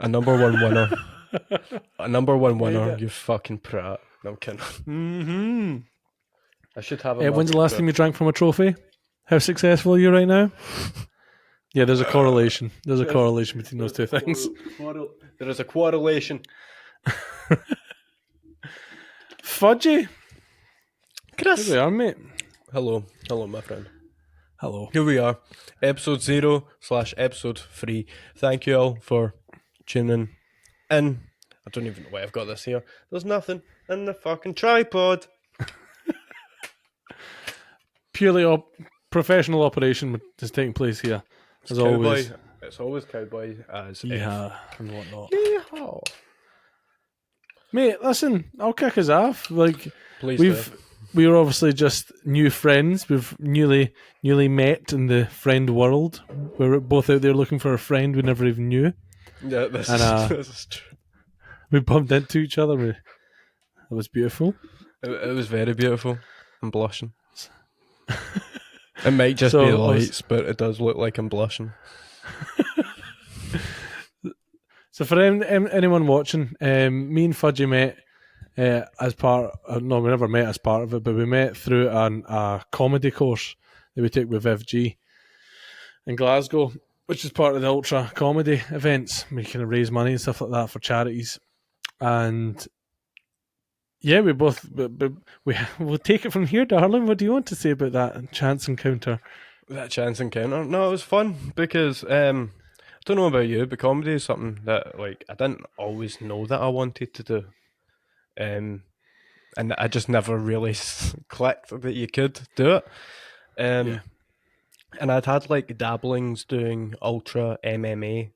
A number one winner. A number one winner, you fucking prat. No, I'm kidding. Mm-hmm. I should have a When's the last time you drank from a trophy? How successful are you right now? Yeah, there's a correlation. There's a correlation between those two things. There is a correlation. Fudgie. Chris. Here we are, mate. Hello, my friend. Hello. Here we are, episode 0/episode 3. Thank you all for tuning in. I don't even know why I've got this here. There's nothing in the fucking tripod. Purely professional operation is taking place here, as Cowboy. always. It's always cowboy as Yeah, and whatnot. Yeehaw. Mate, listen, I'll kick us off. Like, Please we were obviously just new friends. We've newly met in the friend world. We were both out there looking for a friend we never even knew. Yeah, this is true. We bumped into each other. It was beautiful. It was very beautiful. I'm blushing. It might just be the lights, but it does look like I'm blushing. So for anyone watching, me and Fudgie met as part. No, we never met as part of it, but we met through a comedy course that we took with FG in Glasgow, which is part of the Ultra comedy events. We kind of raise money and stuff like that for charities, and yeah, we both we'll take it from here, darling. What do you want to say about that chance encounter? That chance encounter? No, it was fun because I don't know about you, but comedy is something that like I didn't always know that I wanted to do, and I just never really clicked that you could do it. And I'd had like dabblings doing ultra MMA.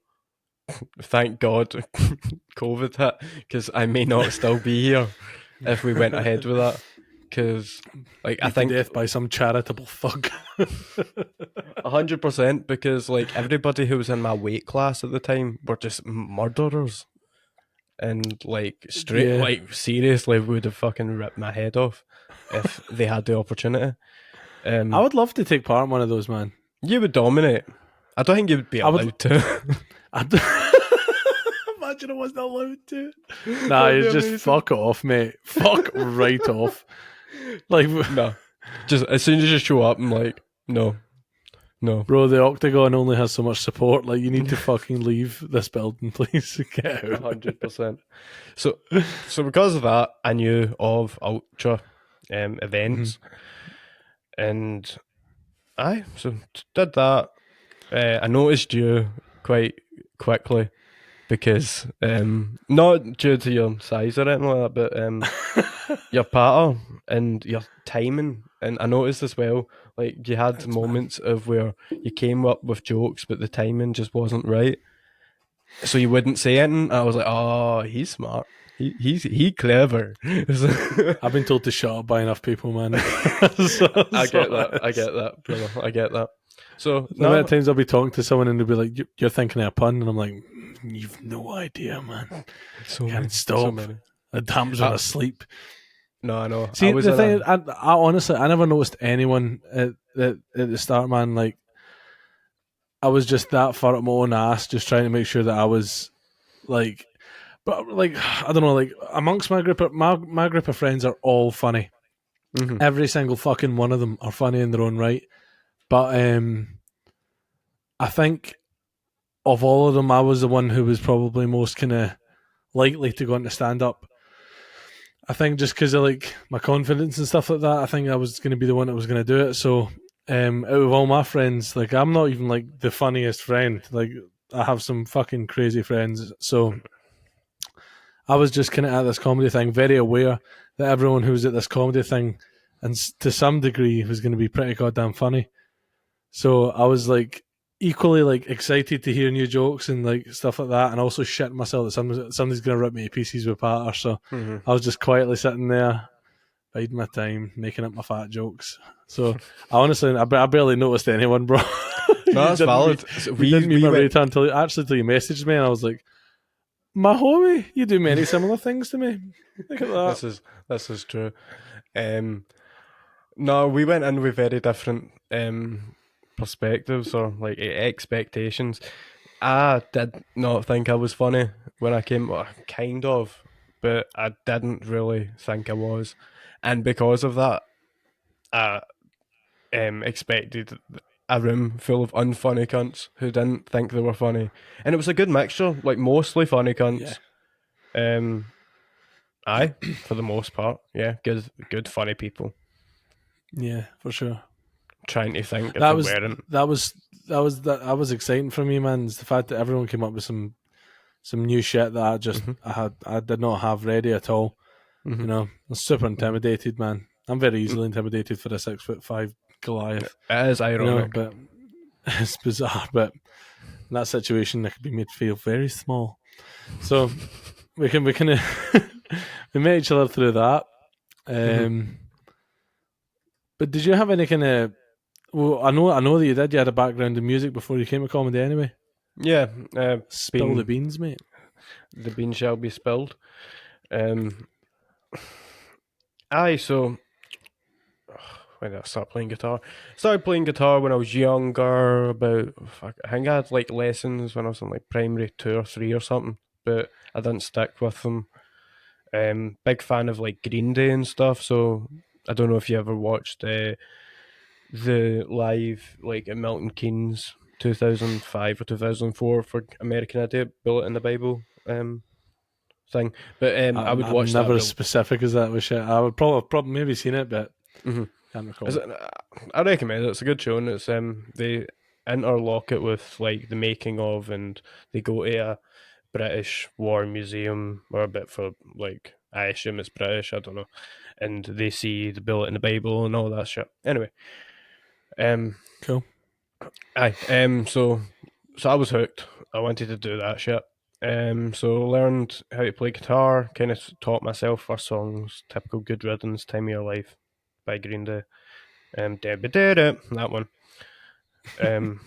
Thank God COVID hit, because I may not still be here if we went ahead with that. Because like I think death by some charitable thug. 100%, because like everybody who was in my weight class at the time were just murderers, and like like seriously would have fucking ripped my head off if they had the opportunity. I would love to take part in one of those, man. You would dominate. I don't think you would be allowed to. Imagine I wasn't allowed to. Nah, you just fuck off, mate. Fuck right off. Like, no, just as soon as you show up, I'm like, no, bro. The Octagon only has so much support. Like, you need to fucking leave this building, please. Get out. 100%. So because of that, I knew of Ultra events, and so did that. I noticed you quite quickly, because not due to your size or anything like that, but your patter and your timing. And I noticed as well, like you had moments of where you came up with jokes, but the timing just wasn't right, so you wouldn't say anything. I was like, oh, he's smart. He clever. I've been told to shut up by enough people, man. I get that, brother. I get that. So the amount of times I'll be talking to someone and they'll be like, "You're thinking of a pun," and I'm like, "You've no idea, man. Can't stop. The damps are asleep." No, I know. See, the thing is, I honestly, I never noticed anyone at the start, man. Like, I was just that far up my own ass, just trying to make sure that I was like, but like, I don't know, like amongst my group of friends are all funny. Mm-hmm. Every single fucking one of them are funny in their own right. But I think of all of them, I was the one who was probably most kind of likely to go into stand up. I think just because of like my confidence and stuff like that, I think I was going to be the one that was going to do it. So out of all my friends, like I'm not even like the funniest friend. Like I have some fucking crazy friends. So I was just kind of at this comedy thing, very aware that everyone who was at this comedy thing, and to some degree, was going to be pretty goddamn funny. So I was like equally like excited to hear new jokes and like stuff like that, and also shitting myself that somebody's gonna rip me to pieces with patter. So I was just quietly sitting there, biding my time, making up my fat jokes. So I honestly, I barely noticed anyone, bro. No, that's valid. We didn't meet my radar until you messaged me, and I was like, "My homie, you do many similar things to me." Look at that. This is true. No, we went in with very different perspectives or like expectations. I did not think I was funny. when I came. Well, kind of, but I didn't really think I was, and because of that, I expected a room full of unfunny cunts who didn't think they were funny, and it was a good mixture, like mostly funny Yeah. cunts. Um, aye, for the most part, yeah, good funny people Yeah, for sure. trying to think if That they was weren't. that was exciting for me, man. It's the fact that everyone came up with some new shit that Mhm, I did not have ready at all. mhm, You know, I was super mhm. intimidated, man. I'm very Mm. easily intimidated for a 6'5" Goliath. It is You know, ironic. but it's bizarre. But in that situation, I could be made to feel very small. So we kind of we met each other through that. Mhm. But did you have any kind of? Well, I know that you did. You had a background in music before you came to comedy, anyway. Yeah, Spill the been beans, mate. the bean shall be spilled. Um, aye, so when did I start playing guitar? Started playing guitar when I was younger. About fuck, I think I had like lessons when I was in like primary 2 or 3 or something, but I didn't stick with them. Big fan of like Green Day and stuff. So I don't know if you ever watched the live like at Milton Keynes 2005 or 2004 for American Idiot Bullet in the Bible thing. But I would I'm watch that. never as specific as that with shit. I would probably maybe seen it, but Mhm. can't Is recall. it, I recommend it. It's a good show, and it's they interlock it with like the making of, and they go to a British War Museum or a bit for like I assume it's British. I don't know, and they see the bullet in the Bible and all that shit. Anyway, um, Cool. aye, so I was hooked. I wanted to do that shit. So learned how to play guitar. Kind of taught myself first songs, typical Good Riddance, Time of Your Life by Green Day. That one. Um,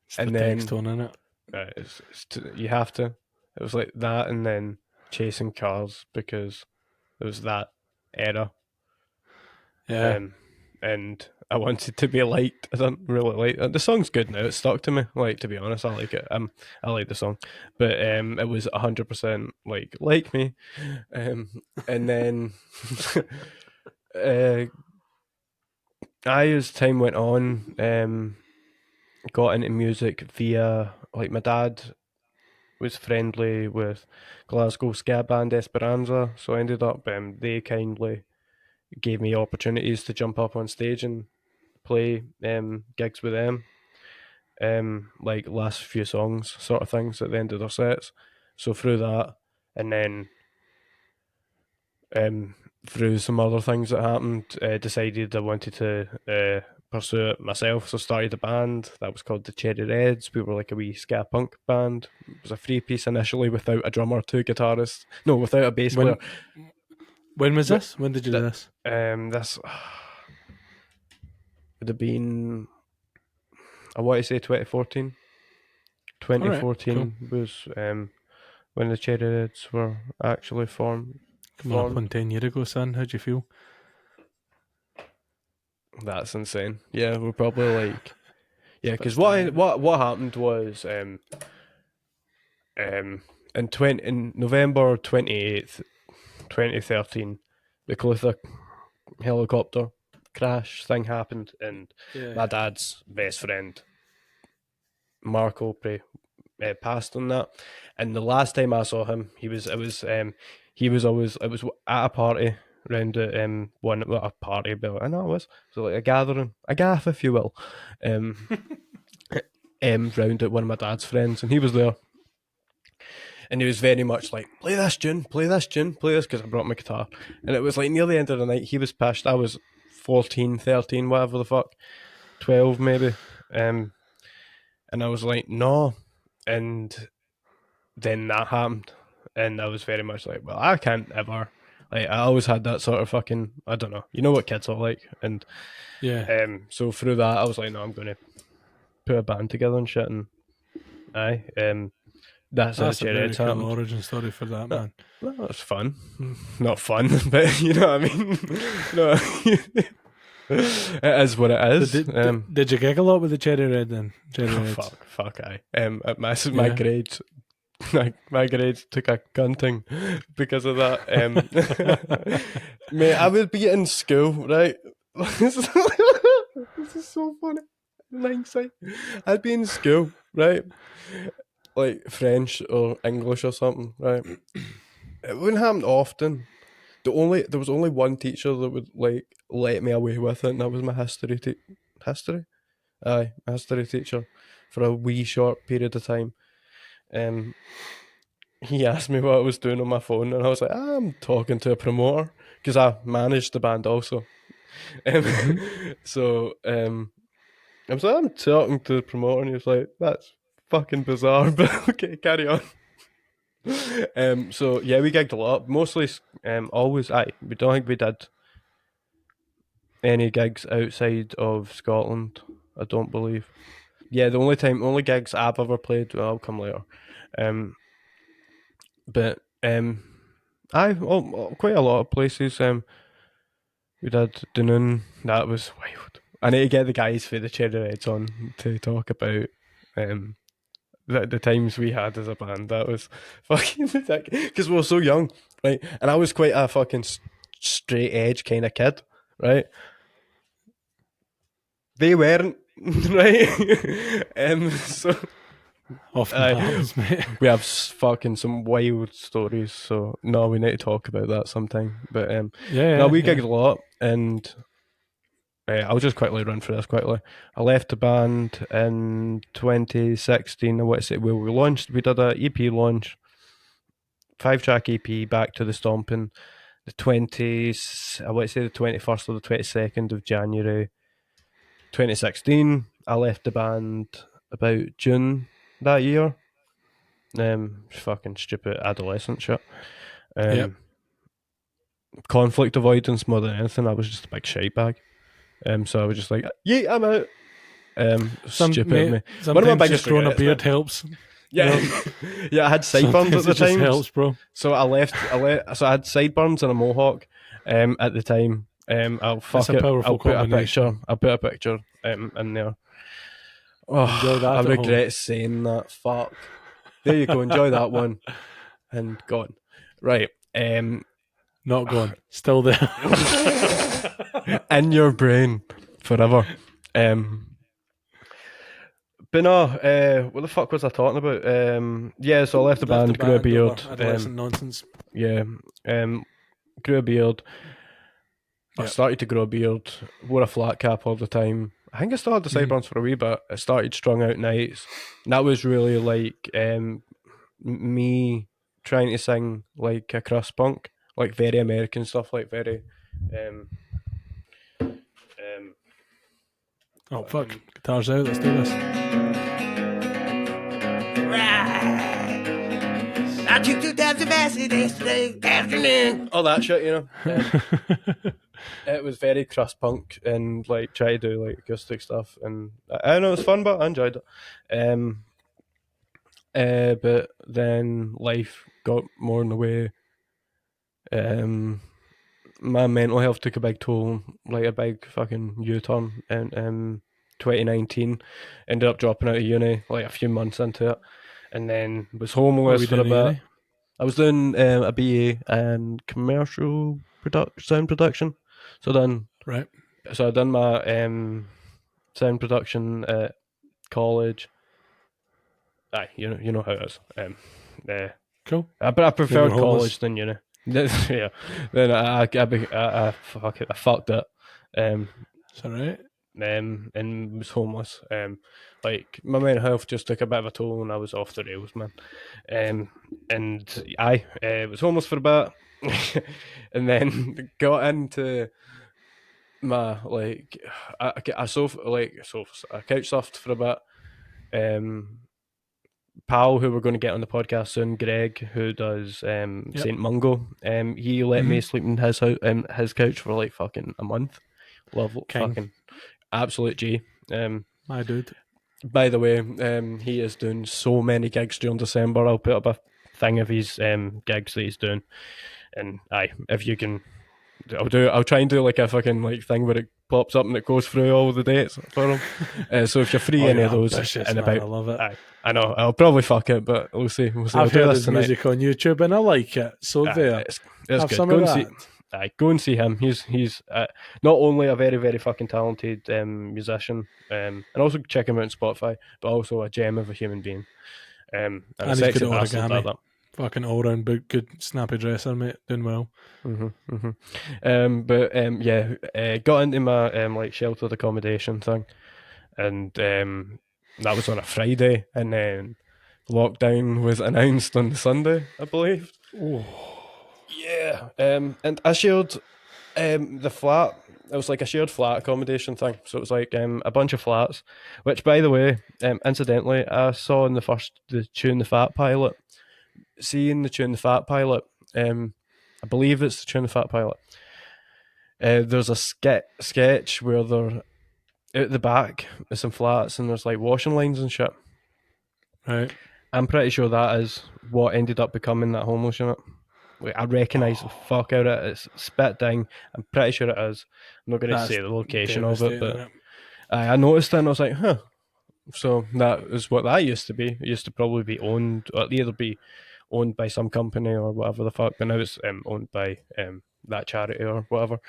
It's the and text then tone in it. you have to. It was like that, and then chasing cars because it was that era. Yeah. Um, and I wanted to be liked. I don't really like the song's good now. It stuck to me. Like to be honest, I like it. I like the song, but it was 100% like me. Um, and then uh, as time went on, got into music via like my dad was friendly with Glasgow ska band Esperanza, so I ended up they kindly gave me opportunities to jump up on stage and play gigs with them, like last few songs sort of things at the end of their sets. So through that, and then um, through some other things that happened, decided I wanted to pursue it myself. So started a band that was called the Cherry Reds. We were like a wee ska punk band. It was a 3 piece initially without a drummer, 2 guitarists. No, without a bass player. When when was But this? When did you do that this? this would have been, I want to say 2014. All right. Cool. 2014 was when the Cherry Reds were actually Coming up on formed. 10 years ago, son. How'd you feel? That's insane. Yeah, we're probably like, It's yeah, a bit because stingy, innit? what happened was in November 28th, 2013, the Clutha helicopter crash thing happened, and Yeah, my yeah. dad's best friend Mark Opry passed on that. And the last time I saw him, he was always it was at a party round at one well, a party, but I know it was so like a gathering, a gaff, if you will, um, round at one of my dad's friends, and he was there. And he was very much like, play this tune, play this tune, play this, because I brought my guitar. And it was like near the end of the night, he was pissed. I was 14, 13, whatever the fuck, 12 maybe. And I was like, no. And then that happened. And I was very much like, well, I can't ever. Like, I always had that sort of fucking, I don't know, you know what kids are like. And Yeah. so through that, I was like, no, I'm going to put a band together and shit. And aye, that's how the That's a Cherry very Heads cool happened. origin story for that, That, man. that was fun. Not fun, but you know what I mean? No, it is what it But is. did you gig a lot with the Cherry Red then? Cherry Reds. Fuck, I. At my Yeah. grades, my grades took a gunting because of that. Mate, I would be in school, right? This is so funny. In hindsight, I'd be in school, right? Like French or English or something, right? It wouldn't happen often. There was only one teacher that would like let me away with it, and that was my history. Aye, my history teacher for a wee short period of time. He asked me what I was doing on my phone, and I was like, I'm talking to a promoter because I managed the band also. So I was like, I'm talking to the promoter, and he was like, that's fucking bizarre, but okay, carry on. So yeah, we gigged a lot, mostly always. We don't think we did any gigs outside of Scotland. I don't believe. Yeah, the only gigs I've ever played. Well, I'll come later. But quite a lot of places. We did Dunoon. That was wild. I need to get the guys for the Cherry Reds on to talk about the times we had as a band. That was fucking ridiculous because we were so young, right? And I was quite a fucking straight edge kind of kid, right? They weren't, right? So Often happens, mate. we have fucking some wild stories. So no, we need to talk about that sometime. But we gigged a lot, and I'll just quickly run through this quickly. I left the band in 2016. I want to say, well, we did a EP launch, 5-track EP, Back to the Stomping, the 20s. I want to say the 21st or the 22nd of January 2016. I left the band about June that year. Fucking stupid adolescent shit. Conflict avoidance more than anything. I was just a big shite bag. So I was just like, yeah, I'm out. Stupid of me. One of my biggest just growing a beard helps. Yeah, yeah. I had sideburns at the time. Helps, bro. So I left. So I had sideburns and a mohawk. At the time. I'll put a picture. I'll put a picture. In there. Oh, I regret saying that. Fuck. There you go. Enjoy that one. And gone. Right. Not gone. Still there. In your brain forever. But no, what the fuck was I talking about? So I left the band, grew a beard. Adolescent nonsense. Yeah. Grew a beard. I started to grow a beard, wore a flat cap all the time. I think I still had the sideburns for a wee bit. I started strung out nights. And that was really like me trying to sing like a crust punk, like very American stuff, like very oh fuck, guitar's out, let's do this. I took 2,000 acid yesterday afternoon. All that shit, you know. It was very crust punk and like try to do like acoustic stuff, and I know it was fun, but I enjoyed it. But then life got more in the way. My mental health took a big toll, like a big fucking U-turn in 2019. Ended up dropping out of uni like a few months into it, and then was homeless for a bit. I was doing a BA in commercial sound production. So I done my sound production at college. Aye, you know how it is. Cool. But I preferred college than uni. Yeah. Then I fucked it. It's alright. And was homeless. Like my mental health just took a bit of a toll, and I was off the rails, man. And I was homeless for a bit, and then got into my like I couch surfed for a bit. Pal who we're going to get on the podcast soon, Greg, who does Saint Mungo. He let me sleep in his house, his couch for like fucking a month. Love fucking absolute G. My dude. By the way, he is doing so many gigs during December. I'll put up a thing of his gigs that he's doing, and if you can, I'll try and do like a fucking like thing where it pops up and it goes through all the dates for them. So if you're free any you're of those ambitious, in man, about, I love it. I know I'll probably fuck it, but we'll see. I'll I've do heard this his tonight. music on YouTube and I like it. So there, It's have good. some Go of and see. that. Go and see him. He's not only a very very fucking talented musician, and also check him out on Spotify, but also a gem of a human being, and a And he's good sexy at bastard origami. at that. Fucking all round good snappy dresser, mate. Doing well. Got into my like sheltered accommodation thing, and that was on a Friday, and then lockdown was announced on the Sunday, I believe. Oh, Yeah, and I shared the flat. It was like a shared flat accommodation thing, so it was like a bunch of flats. Which, by the way, incidentally, I saw in the Tune the Fat pilot. Seeing the Tune the Fat pilot, I believe it's the Tune the Fat pilot. There's a sketch where they're out the back of some flats and there's like washing lines and shit. right. I'm pretty sure that is what ended up becoming that homeless unit. Like, I recognise the fuck out of it. It's spit ding. I'm pretty sure it is. I'm not going to say the location of it, but I noticed it and I was like, huh. So that is what that used to be. It used to probably be owned, or either be owned by some company or whatever the fuck, but now it's owned by that charity or whatever.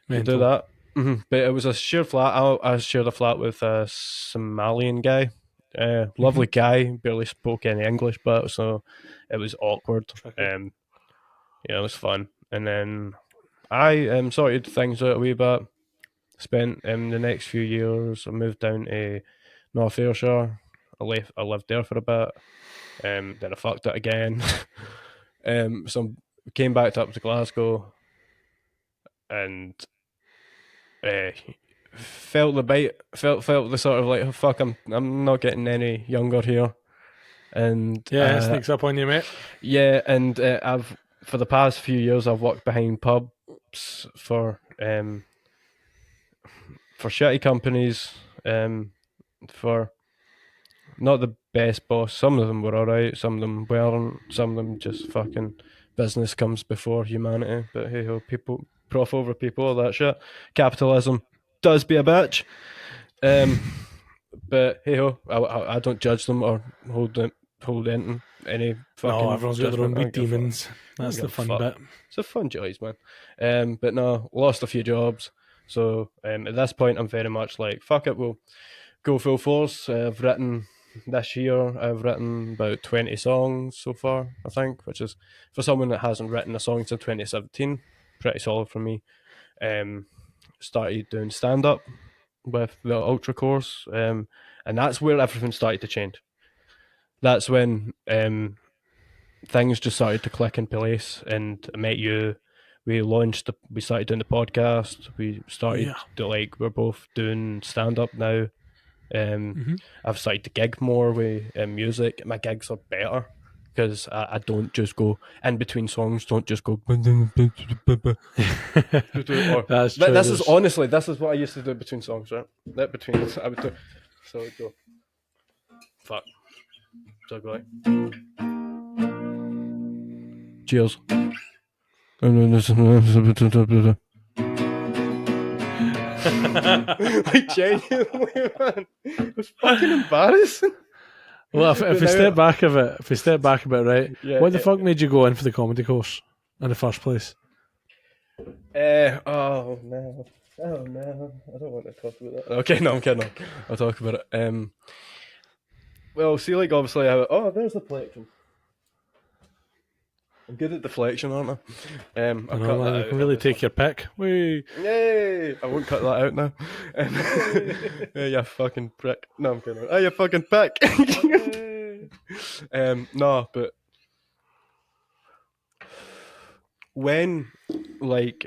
Mental. Do that. But it was a shared flat. I shared a flat with a Somalian guy. Lovely guy, barely spoke any English, but so it was awkward. It was fun. And then I sorted things out a wee bit. Spent the next few years. I moved down to North Ayrshire. I lived there for a bit. Then I fucked it again. So I came back up to Glasgow and uh, felt the bite. Felt the sort of like, oh, fuck. I'm not getting any younger here. And Yeah, it sneaks up on you, mate. yeah, and I've for the past few years I've worked behind pubs for shitty companies, for not the best boss. Some of them were alright, some of them weren't, some of them just fucking business comes before humanity. But hey ho, people prof over people, all that shit. Capitalism does be a bitch. But hey ho, I don't judge them or hold anything any fucking. No, everyone's got their own wee demons. That's the fun bit. It's a fun choice, man. But no, lost a few jobs. So at this point, I'm very much like, fuck it, we'll go full force. I've written this year. I've written about 20 songs so far, I think, which is for someone that hasn't written a song since 2017, pretty solid for me. Started doing stand up with the Ultra course, and that's where everything started to change. That's when things just started to click in place, and I met you. We started doing the podcast. We started to we're both doing stand up now. I've started to gig more with music. My gigs are better because I don't just go in between songs. Don't just go. That's true. This is honestly, this is what I used to do between songs, right? That between I would do. So I'd go. Fuck. So I'd go like. Cheers. Like genuinely, man, it was fucking embarrassing. Well, if we step back a bit, right? Yeah, what the fuck made you go in for the comedy course in the first place? Oh no, I don't want to talk about that. Okay, no, I'm kidding. I'll talk about it. Well, see, like obviously, there's the plectrum. I'm good at deflection, aren't I? I'll cut that you out, can really take your pick. Whee. Yay! I won't cut that out now. Yeah, you fucking prick. No, I'm kidding. Oh, you fucking prick. No, but when, like,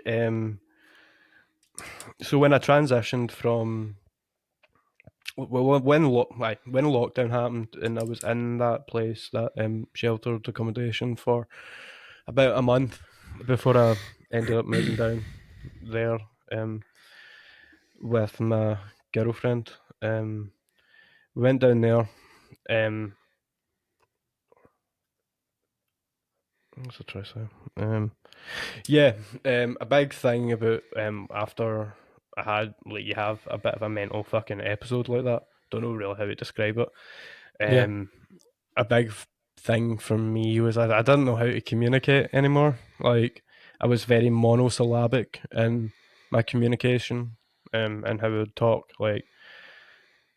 so when I transitioned from, well, when lockdown happened and I was in that place, that sheltered accommodation for about a month before I ended up moving down there with my girlfriend. We went down there. What's I try to say? A big thing about after I had like you have a bit of a mental fucking episode like that. Don't know really how to describe it. Yeah. A big thing for me was I didn't know how to communicate anymore. Like I was very monosyllabic in my communication, and how I would talk. Like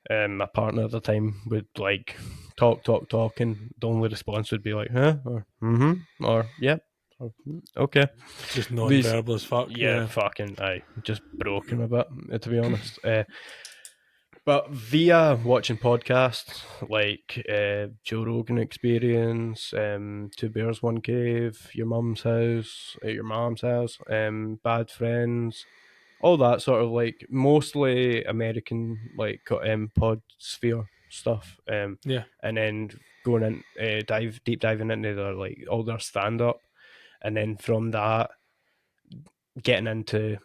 my partner at the time would like talk, and the only response would be like, "Huh," or "Mm-hmm," or "Yep," or "Okay." Just These, non-verbal as fuck. yeah, Yeah. fucking, I just broken a bit, to be honest. But via watching podcasts like Joe Rogan Experience, Two Bears One Cave, Your Mum's House, Your Mom's House, Bad Friends, all that sort of like mostly American like podsphere stuff, Yeah. and then going in deep diving into their like all their stand up, and then from that getting into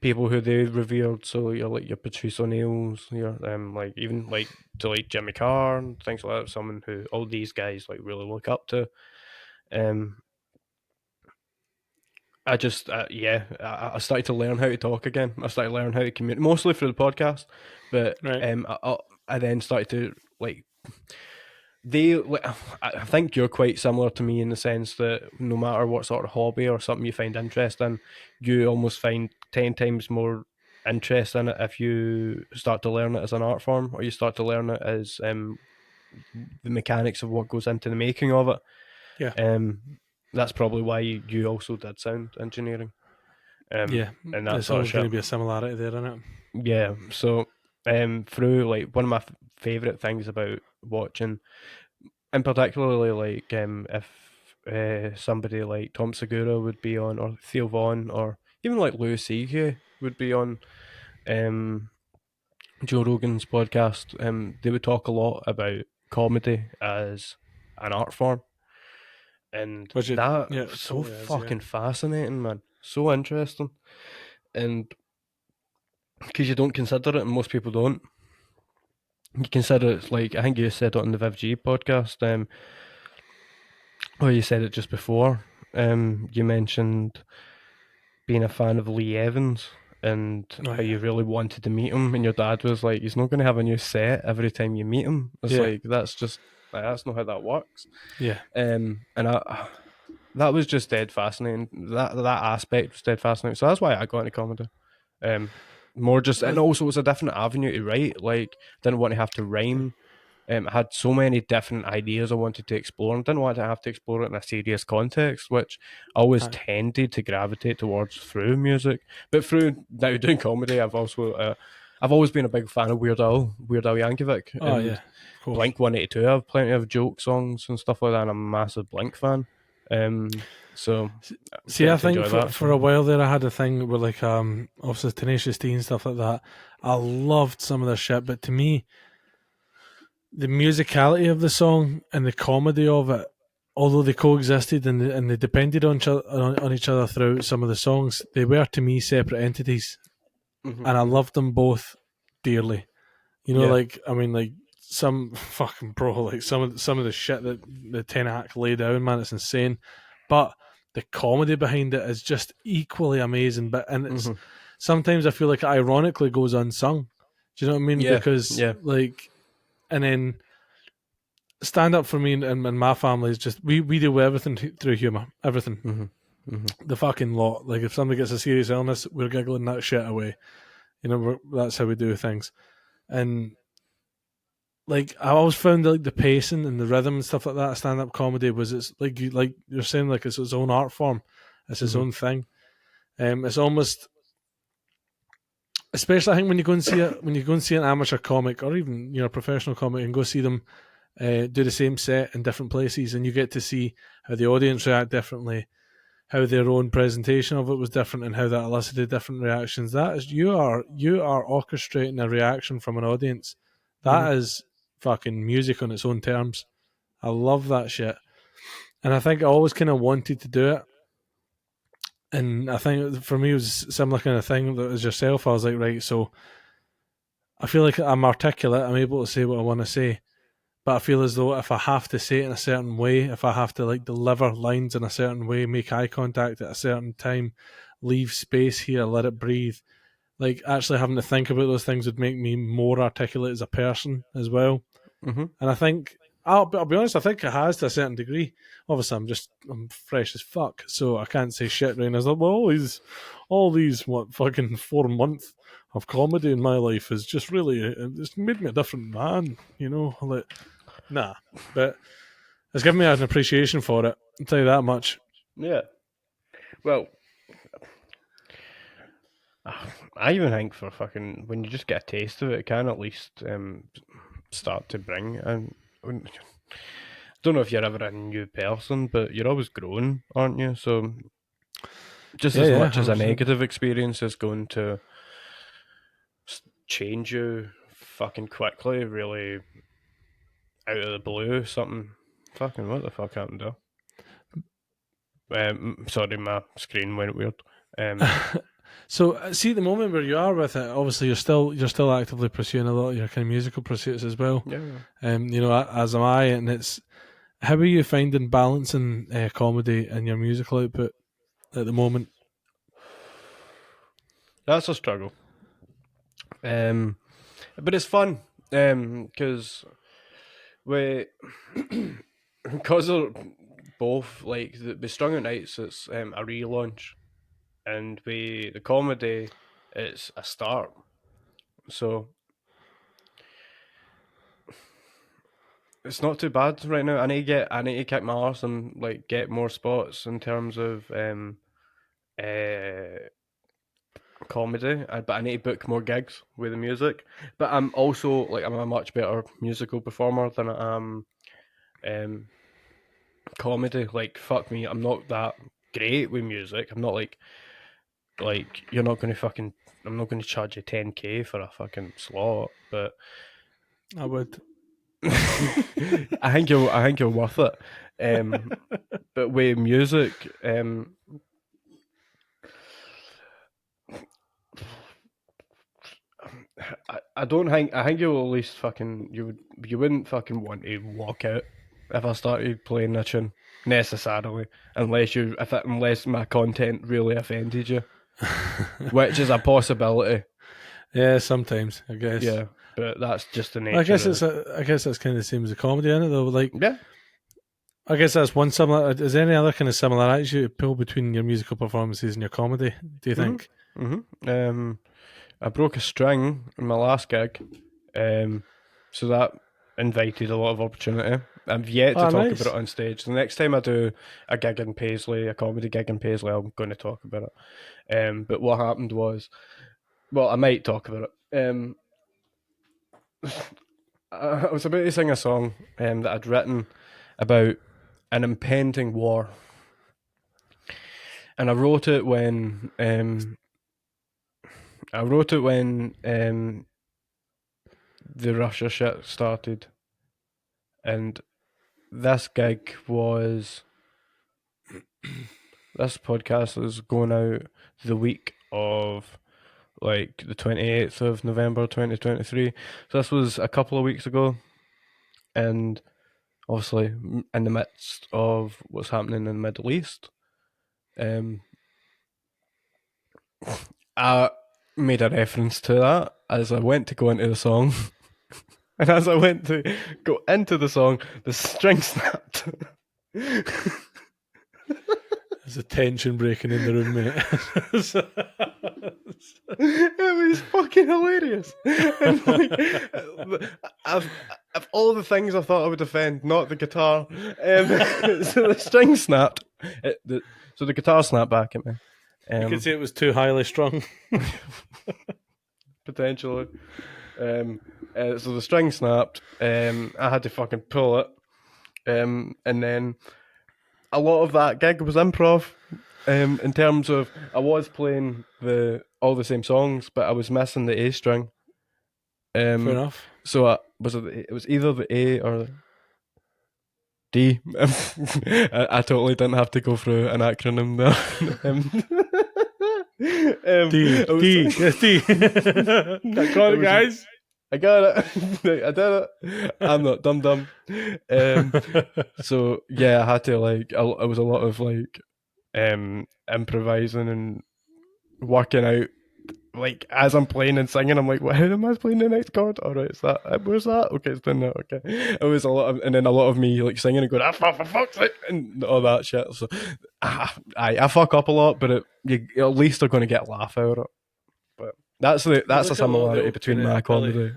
people who they revered. So you're like your Patrice O'Neill's, your like even like to like Jimmy Carr and things like that. Someone who all these guys like really look up to. Um, I just I started to learn how to talk again. I started to learn how to communicate mostly through the podcast, but Right. I then started to like they I think you're quite similar to me in the sense that no matter what sort of hobby or something you find interest in, you almost find 10 times more interest in it if you start to learn it as an art form, or you start to learn it as the mechanics of what goes into the making of it. Yeah. um that's probably why you also did sound engineering, Yeah. and that There's sort of always going shit. to be a similarity there, isn't it? Yeah, so through like one of my favorite things about watching, and particularly like if somebody like Tom Segura would be on, or Theo Vaughn, or even like Louis C.K. would be on um, Joe Rogan's podcast, they would talk a lot about comedy as an art form, and Which it, that yeah, was it so totally is. Yeah. fucking fascinating, man. So interesting, and because you don't consider it, and most people don't. You consider it like I think you said it on the Viv G podcast. Oh, you said it just before. You mentioned being a fan of Lee Evans and Oh how yeah. you really wanted to meet him, and your dad was like, "He's not going to have a new set every time you meet him." It's Yeah. like that's just like, that's not how that works. Yeah. And that was just dead fascinating. That aspect was dead fascinating. So that's why I got into comedy. Um, More just, and also it's a different avenue to write. Like, didn't want to have to rhyme. I had so many different ideas I wanted to explore, and didn't want to have to explore it in a serious context, which I always Aye. tended to gravitate towards through music. But through now doing comedy, I've always been a big fan of Weird Al Yankovic, Oh and yeah. Of course. Blink 182. I have plenty of joke songs and stuff like that, and I'm a massive Blink fan. So See, I getting to think enjoy that. for a while there, I had a thing with like obviously Tenacious D and stuff like that. I loved some of their shit, but to me, the musicality of the song and the comedy of it, although they coexisted and they depended on each other throughout some of the songs, they were to me separate entities, and I loved them both dearly. You know, Yeah. like I mean, like some fucking bro, like some of the shit that the Ten Act lay down, man, it's insane. But the comedy behind it is just equally amazing. But and it's sometimes I feel like it ironically goes unsung. Do you know what I mean? Yeah. Because Yeah. like, and then stand up for me and my family is just we do everything through humor, everything, the fucking lot. Like if somebody gets a serious illness, we're giggling that shit away. You know, that's how we do things. And like I always found like the pacing and the rhythm and stuff like that. Stand up comedy was it's like you're saying like it's its own art form, it's its own thing. It's almost, especially I think when you go and see it, when you go and see an amateur comic or even a professional comic and go see them do the same set in different places, and you get to see how the audience react differently, how their own presentation of it was different, and how that elicited different reactions. That is you are orchestrating a reaction from an audience. That is fucking music on its own terms. I love that shit, and I think I always kind of wanted to do it. And I think for me it was a similar kind of thing that as yourself. I was like, right, so I feel like I'm articulate. I'm able to say what I want to say, but I feel as though if I have to say it in a certain way, if I have to like deliver lines in a certain way, make eye contact at a certain time, leave space here, let it breathe, like actually having to think about those things would make me more articulate as a person as well. Mm-hmm. And I think I'll be honest, I think it has to a certain degree. Obviously, I'm fresh as fuck, so I can't say shit right now. I was like, well, all these what fucking 4 months of comedy in my life is just really it's made me a different man, you know. Like, nah, but it's given me an appreciation for it. I'll tell you that much. Yeah. Well, I even think for fucking when you just get a taste of it, it can at least start to bring. And I don't know if you're ever a new person, but you're always growing, aren't you? So just Yeah, as yeah, much as a 100%. negative experience is going to change you fucking quickly, really out of the blue, something fucking what the fuck happened there? Sorry, my screen went weird. So, see, at the moment where you are with it, obviously you're still actively pursuing a lot of your kind of musical pursuits as well. Yeah. You know, as am I, and it's how are you finding balancing comedy and your musical output at the moment? That's a struggle. But it's fun. Because we because of both like the Strung Out Nights, it's a relaunch, and the comedy, it's a start. So it's not too bad right now. I need to kick my arse and like get more spots in terms of uh comedy. But I need to book more gigs with the music. But I'm also like I'm a much better musical performer than I am um comedy. Like fuck me, I'm not that great with music. I'm not like you're not gonna fucking I'm not gonna charge you 10k for a fucking slot, but I would. I think you're worth it. But with music, I don't think I think you'll at least fucking you wouldn't fucking want to walk out if I started playing a tune necessarily unless my content really offended you, which is a possibility. Yeah, sometimes I guess. Yeah, but that's just the I nature guess of I guess that's kind of the same as a comedy, isn't it? Though, like yeah. I guess that's one similar. Is there any other kind of similarities you pull between your musical performances and your comedy? Do you Mhm. think? Mhm. I broke a string in my last gig, so that invited a lot of opportunity. I've yet to Oh, talk about nice. it on stage. The next time I do a gig in Paisley, a comedy gig in Paisley, I'm going to talk about it. But what happened was, well, I might talk about it. I was about to sing a song that I'd written about an impending war, and I wrote it when the Russia shit started, and this gig was this podcast is going out the week of like the 28th of November 2023. So this was a couple of weeks ago, and obviously in the midst of what's happening in the Middle East. Um, I made a reference to that as I went to go into the song. And as I went to go into the song, the string snapped. There's a tension breaking in the room, mate. It was fucking hilarious. And like, of all the things I thought I would defend, not the guitar. So the string snapped. So the guitar snapped back at me. You could say it was too highly strung. Potentially. So the string snapped. I had to fucking pull it. And then a lot of that gig was improv. In terms of, I was playing all the same songs, but I was missing the A string. Fair Um, enough. so it was either the A or the D. I totally didn't have to go through an acronym there. D, I was, D, yes, D. Got I it, was, guys. I got it. I did it. I'm not dumb. So yeah, I had to like. It was a lot of like improvising and working out like as I'm playing and singing, I'm like, well, how am I playing the next chord? All right, it's that. Where's that? Okay, it's doing that. Okay, it was a lot of, and then a lot of me like singing and going, for fuck's sake, and all that shit. So, I fuck up a lot, but at least they're going to get a laugh out of it. But that's There's a like a lot of similarity the between kind my of Billy. comedy.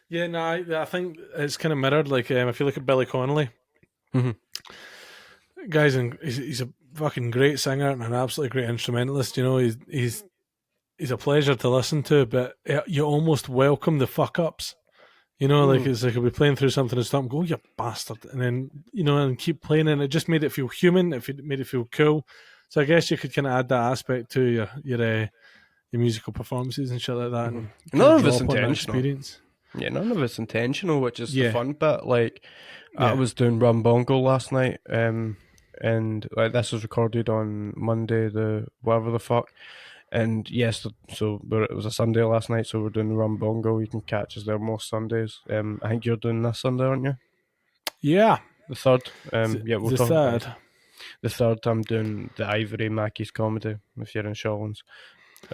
Yeah, no, I think it's kind of mirrored. Like if you look at Billy Connolly, Mhm. guys, and he's a fucking great singer and an absolutely great instrumentalist. You know, he's a pleasure to listen to, but you almost welcome the fuck ups. You know, like it's like I'll be playing through something and stop and go, "Oh, you bastard," and then and keep playing, and it just made it feel human. It made it feel cool. So I guess you could kind of add that aspect to your musical performances and shit like that, and kind None of of draw it's upon that intentional. experience. Yeah, none of it's intentional, which is the Yeah, fun bit. Like, I yeah, was doing Rum Bongo last night, and like this was recorded on Monday, the whatever the fuck. And yes, so it was a Sunday last night, so we're doing Rum Bongo. You can catch us there most Sundays. I think you're doing this Sunday, aren't you? yeah. The third. Yeah, we'll The talk about third. the third. I'm doing the Ivory Mackey's comedy if you're in Shawlands.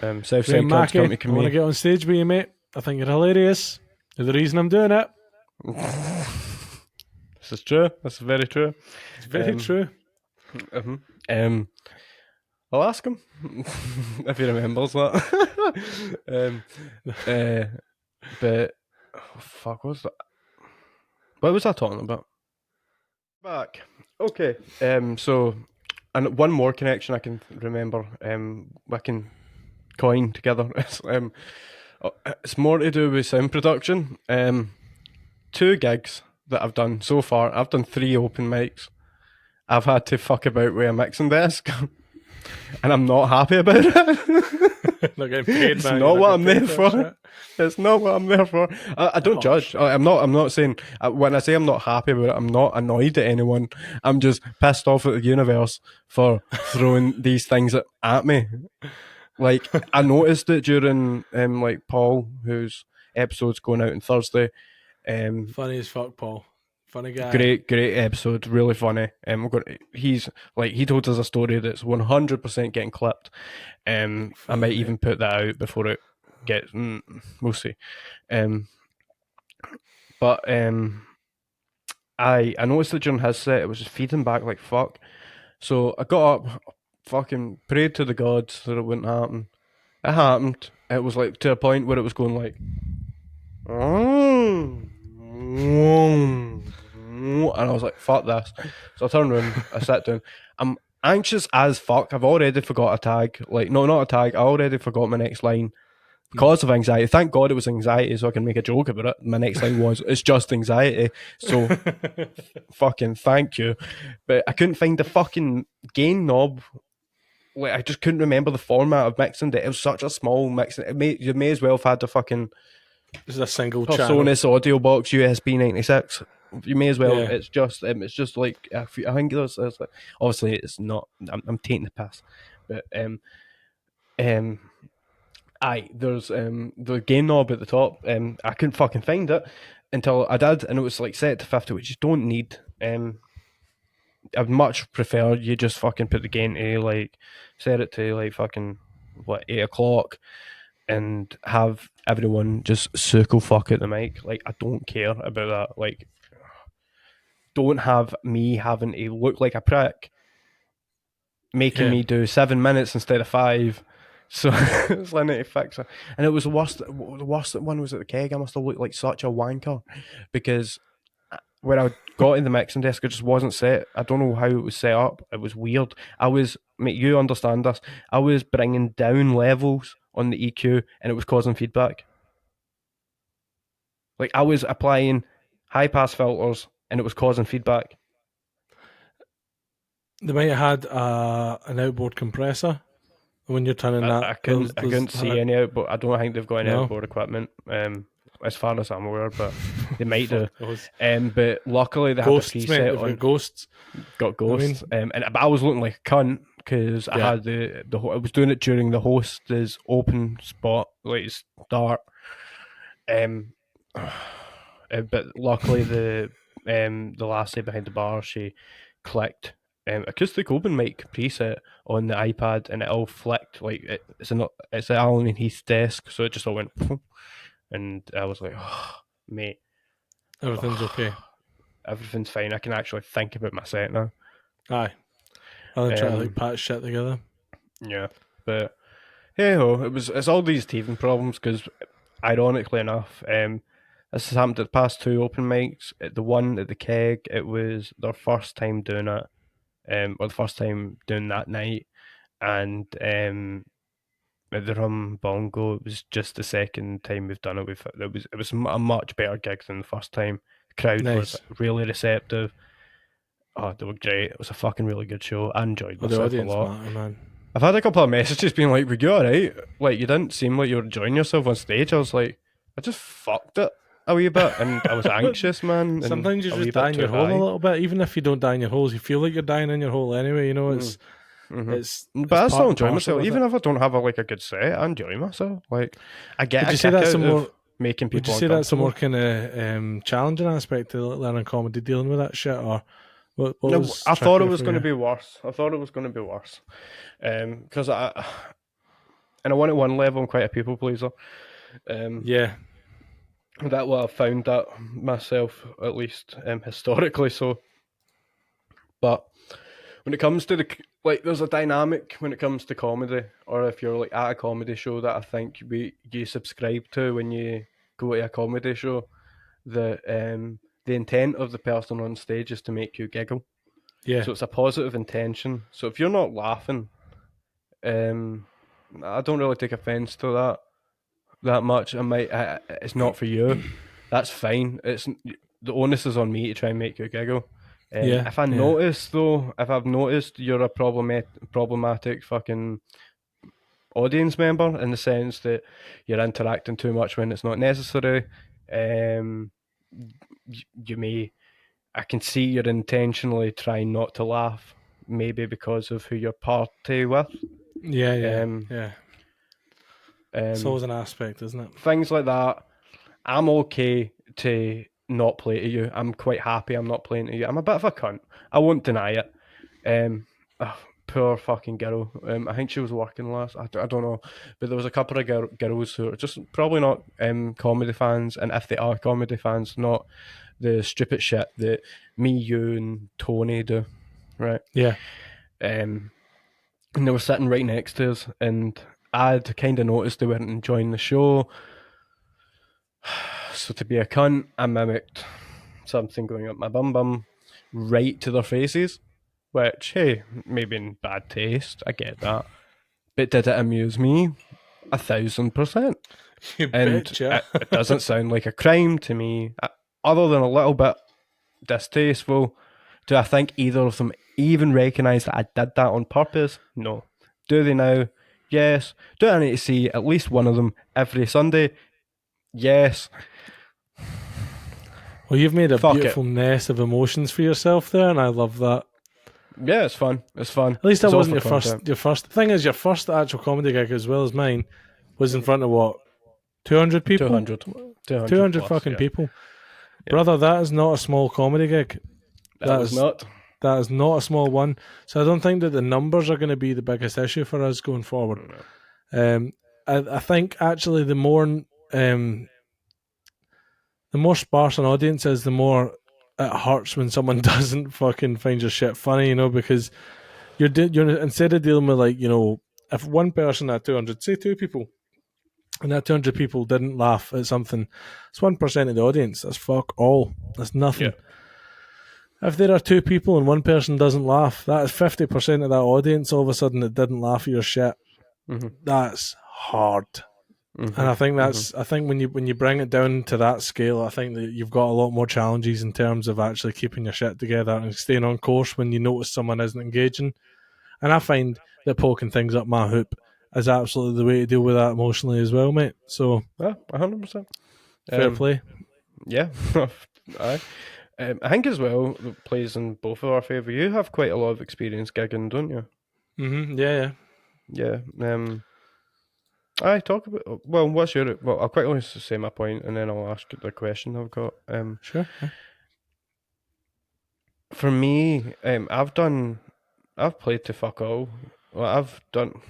South Graham Side Kids Mackey, come to I want to me. get on stage with you, mate. I think you're hilarious. You're the reason I'm doing it. This is true. This is very true. It's very Um, true. mhm. I'll ask him if he remembers that. Uh, but fuck, what's that? What was I talking about? Back. Okay. So, and one more connection I can remember. I can coin together. It's more to do with sound production. Two gigs that I've done so far. I've done 3 open mics. I've had to fuck about with a mixing desk, and I'm not happy about it. Not getting paid, It's man. You're not not what getting I'm paid there for that for. shit. It's not what I'm there for. I don't Oh, judge. sure. I'm not saying when I say I'm not happy about it. I'm not annoyed at anyone. I'm just pissed off at the universe for throwing these things at me. Like I noticed it during like Paul, whose episode's going out on Thursday. Funny as fuck, Paul. Funny guy. Great episode, really funny. He's like he told us a story that's 100% getting clipped. I Funny, might mate. even put that out before it gets. We'll see. Um, but I noticed that during his set it was just feeding back like fuck. So I got up, fucking prayed to the gods that it wouldn't happen. It happened. It was like to a point where it was going like, and I was like, fuck this. So I turned around, I sat down. I'm anxious as fuck. I've already forgot a tag. Like, no, not a tag. I already forgot my next line because of anxiety. Thank God it was anxiety so I can make a joke about it. My next line was, it's just anxiety. So fucking thank you. But I couldn't find the fucking gain knob. Like, I just couldn't remember the format of mixing it. It was such a small mixing. You may as well have had the fucking This is a single channel. PreSonus audio box USB 96. You may as well. Yeah. It's just like I think there's like, obviously it's not. I'm taking the piss, but um, there's the gain knob at the top. I couldn't fucking find it until I did, and it was like set to 50, which you don't need. I'd much prefer you just fucking put the gain to like set it to like fucking what 8 o'clock and have everyone just circle fuck at the mic. Like, I don't care about that. Like, don't have me having to look like a prick, making Yeah. me do 7 minutes instead of 5. So it's I need to fix it. And it was the worst. The worst one was at the keg. I must have looked like such a wanker because when I got in the mixing desk, it just wasn't set. I don't know how it was set up. It was weird. Mate, you understand this. I was bringing down levels on the EQ, and it was causing feedback. Like I was applying high pass filters, and it was causing feedback. They might have had an outboard compressor when you're turning that. I couldn't see any out, but I don't think they've got any No. outboard equipment. As far as I'm aware, but they might do. Fuck those. But luckily they Ghosts, had the mate. preset They've on. got ghosts. Got I mean, ghosts. But I was looking like a cunt because I Yeah. had I was doing it during the host's open spot, like start. But luckily the lassie behind the bar, she clicked acoustic open mic preset on the iPad, and it all flicked like it's an Alan and Heath desk, so it just all went, and I was like, oh, mate, Everything's okay. everything's fine. I can actually think about my set now. Aye. Rather than try to Um, patch shit together. yeah, but hey ho, it's all these teething problems because, ironically enough, this has happened at the past two open mics. At the one at the Keg, it was their first time doing it, or the first time doing that night, and at the Rum Bongo, it was just the second time we've done it. It was a much better gig than the first time. The crowd was Nice. really receptive. Oh, they were great. It was a fucking really good show. I enjoyed Oh, the myself a audience lot. matter, man. I've had a couple of messages being like, "Were you alright? Like, you didn't seem like you were enjoying yourself on stage." I was like, I just fucked it a wee bit, and I was anxious, man. And Sometimes you a wee just die bit in your too hole a high. little bit. Even if you don't die in your holes, you feel like you're dying in your hole anyway. You know, it's Mm-hmm. it's But it's I still part and enjoy parcel myself, with even it. if I don't have a good set. I enjoy myself. Like, I get Would a you say kick that's out a more? of making Would you people say that's a more uncomfortable. kind of challenging aspect to learning comedy, dealing with that shit, or what No, was I thought it trickier was for going to you? be worse. I thought it was going to be worse. Because in a one-on-one level, I'm quite a people pleaser. Um, Yeah, that what I've found that myself, at least historically. So, but when it comes to there's a dynamic when it comes to comedy, or if you're like at a comedy show, that I think you subscribe to when you go to a comedy show. The intent of the person on stage is to make you giggle. yeah, So it's a positive intention. So if you're not laughing, um, I don't really take offense to that much. It's not for you. That's fine. It's the onus is on me to try and make you giggle. yeah, If I yeah, notice though, if I've noticed you're a problematic fucking audience member in the sense that you're interacting too much when it's not necessary, um, you may. I can see you're intentionally trying not to laugh, maybe because of who you're party with. yeah, yeah, Um, yeah. It's um, always an aspect, isn't it? things like that. I'm okay to not play to you. I'm quite happy I'm not playing to you. I'm a bit of a cunt. I won't deny it. Um, oh, poor fucking girl. I think she was working last. I don't know, but there was a couple of girls who are just probably not comedy fans, and if they are comedy fans, not the stupid shit that me, you, and Tony do, right? Yeah, Um, and they were sitting right next to us, and I'd kind of noticed they weren't enjoying the show. So to be a cunt, I mimicked something going up my bum right to their faces, which, hey, maybe in bad taste, I get that. But did it amuse me? 1,000%. you And betcha. it doesn't sound like a crime to me, other than a little bit distasteful. Do I think either of them even recognise that I did that on purpose? No. Do they now? Yes. Do I need to see at least one of them every Sunday? Yes. Well, you've made a Fuck it. beautiful nest of emotions for yourself there, and I love that. Yeah, it's fun. It's fun. At least that It's all wasn't for your first. content. Your first thing is your first actual comedy gig, as well as mine, was in front of what 200 people, 200. 200 200 plus, fucking yeah. people, Yeah. brother. That is not a small comedy gig. That That was is not. that is not a small one. So I don't think that the numbers are going to be the biggest issue for us going forward. No. Um, I think actually the more sparse an audience is, the more it hurts when someone doesn't fucking find your shit funny, because you're instead of dealing with, like, if one person at 200, say two people, and that 200 people didn't laugh at something, it's 1% of the audience. That's fuck all. That's Yeah. nothing. If there are two people and one person doesn't laugh, that is 50% of that audience all of a sudden that didn't laugh at your shit. Mm-hmm. That's hard. Mm-hmm. And I think Mm-hmm. I think when you bring it down to that scale, I think that you've got a lot more challenges in terms of actually keeping your shit together and staying on course when you notice someone isn't engaging. And I find that poking things up my hoop is absolutely the way to deal with that emotionally as well, mate. So Yeah, 100%. fair play. Yeah. Aye. I think as well, that plays in both of our favour. You have quite a lot of experience gigging, don't you? Yeah, Yeah. I talk about. Well, what's your? Well, I'll quickly say my point, and then I'll ask you the question I've got. sure. For me, I've done. I've played to fuck all. Well, I've done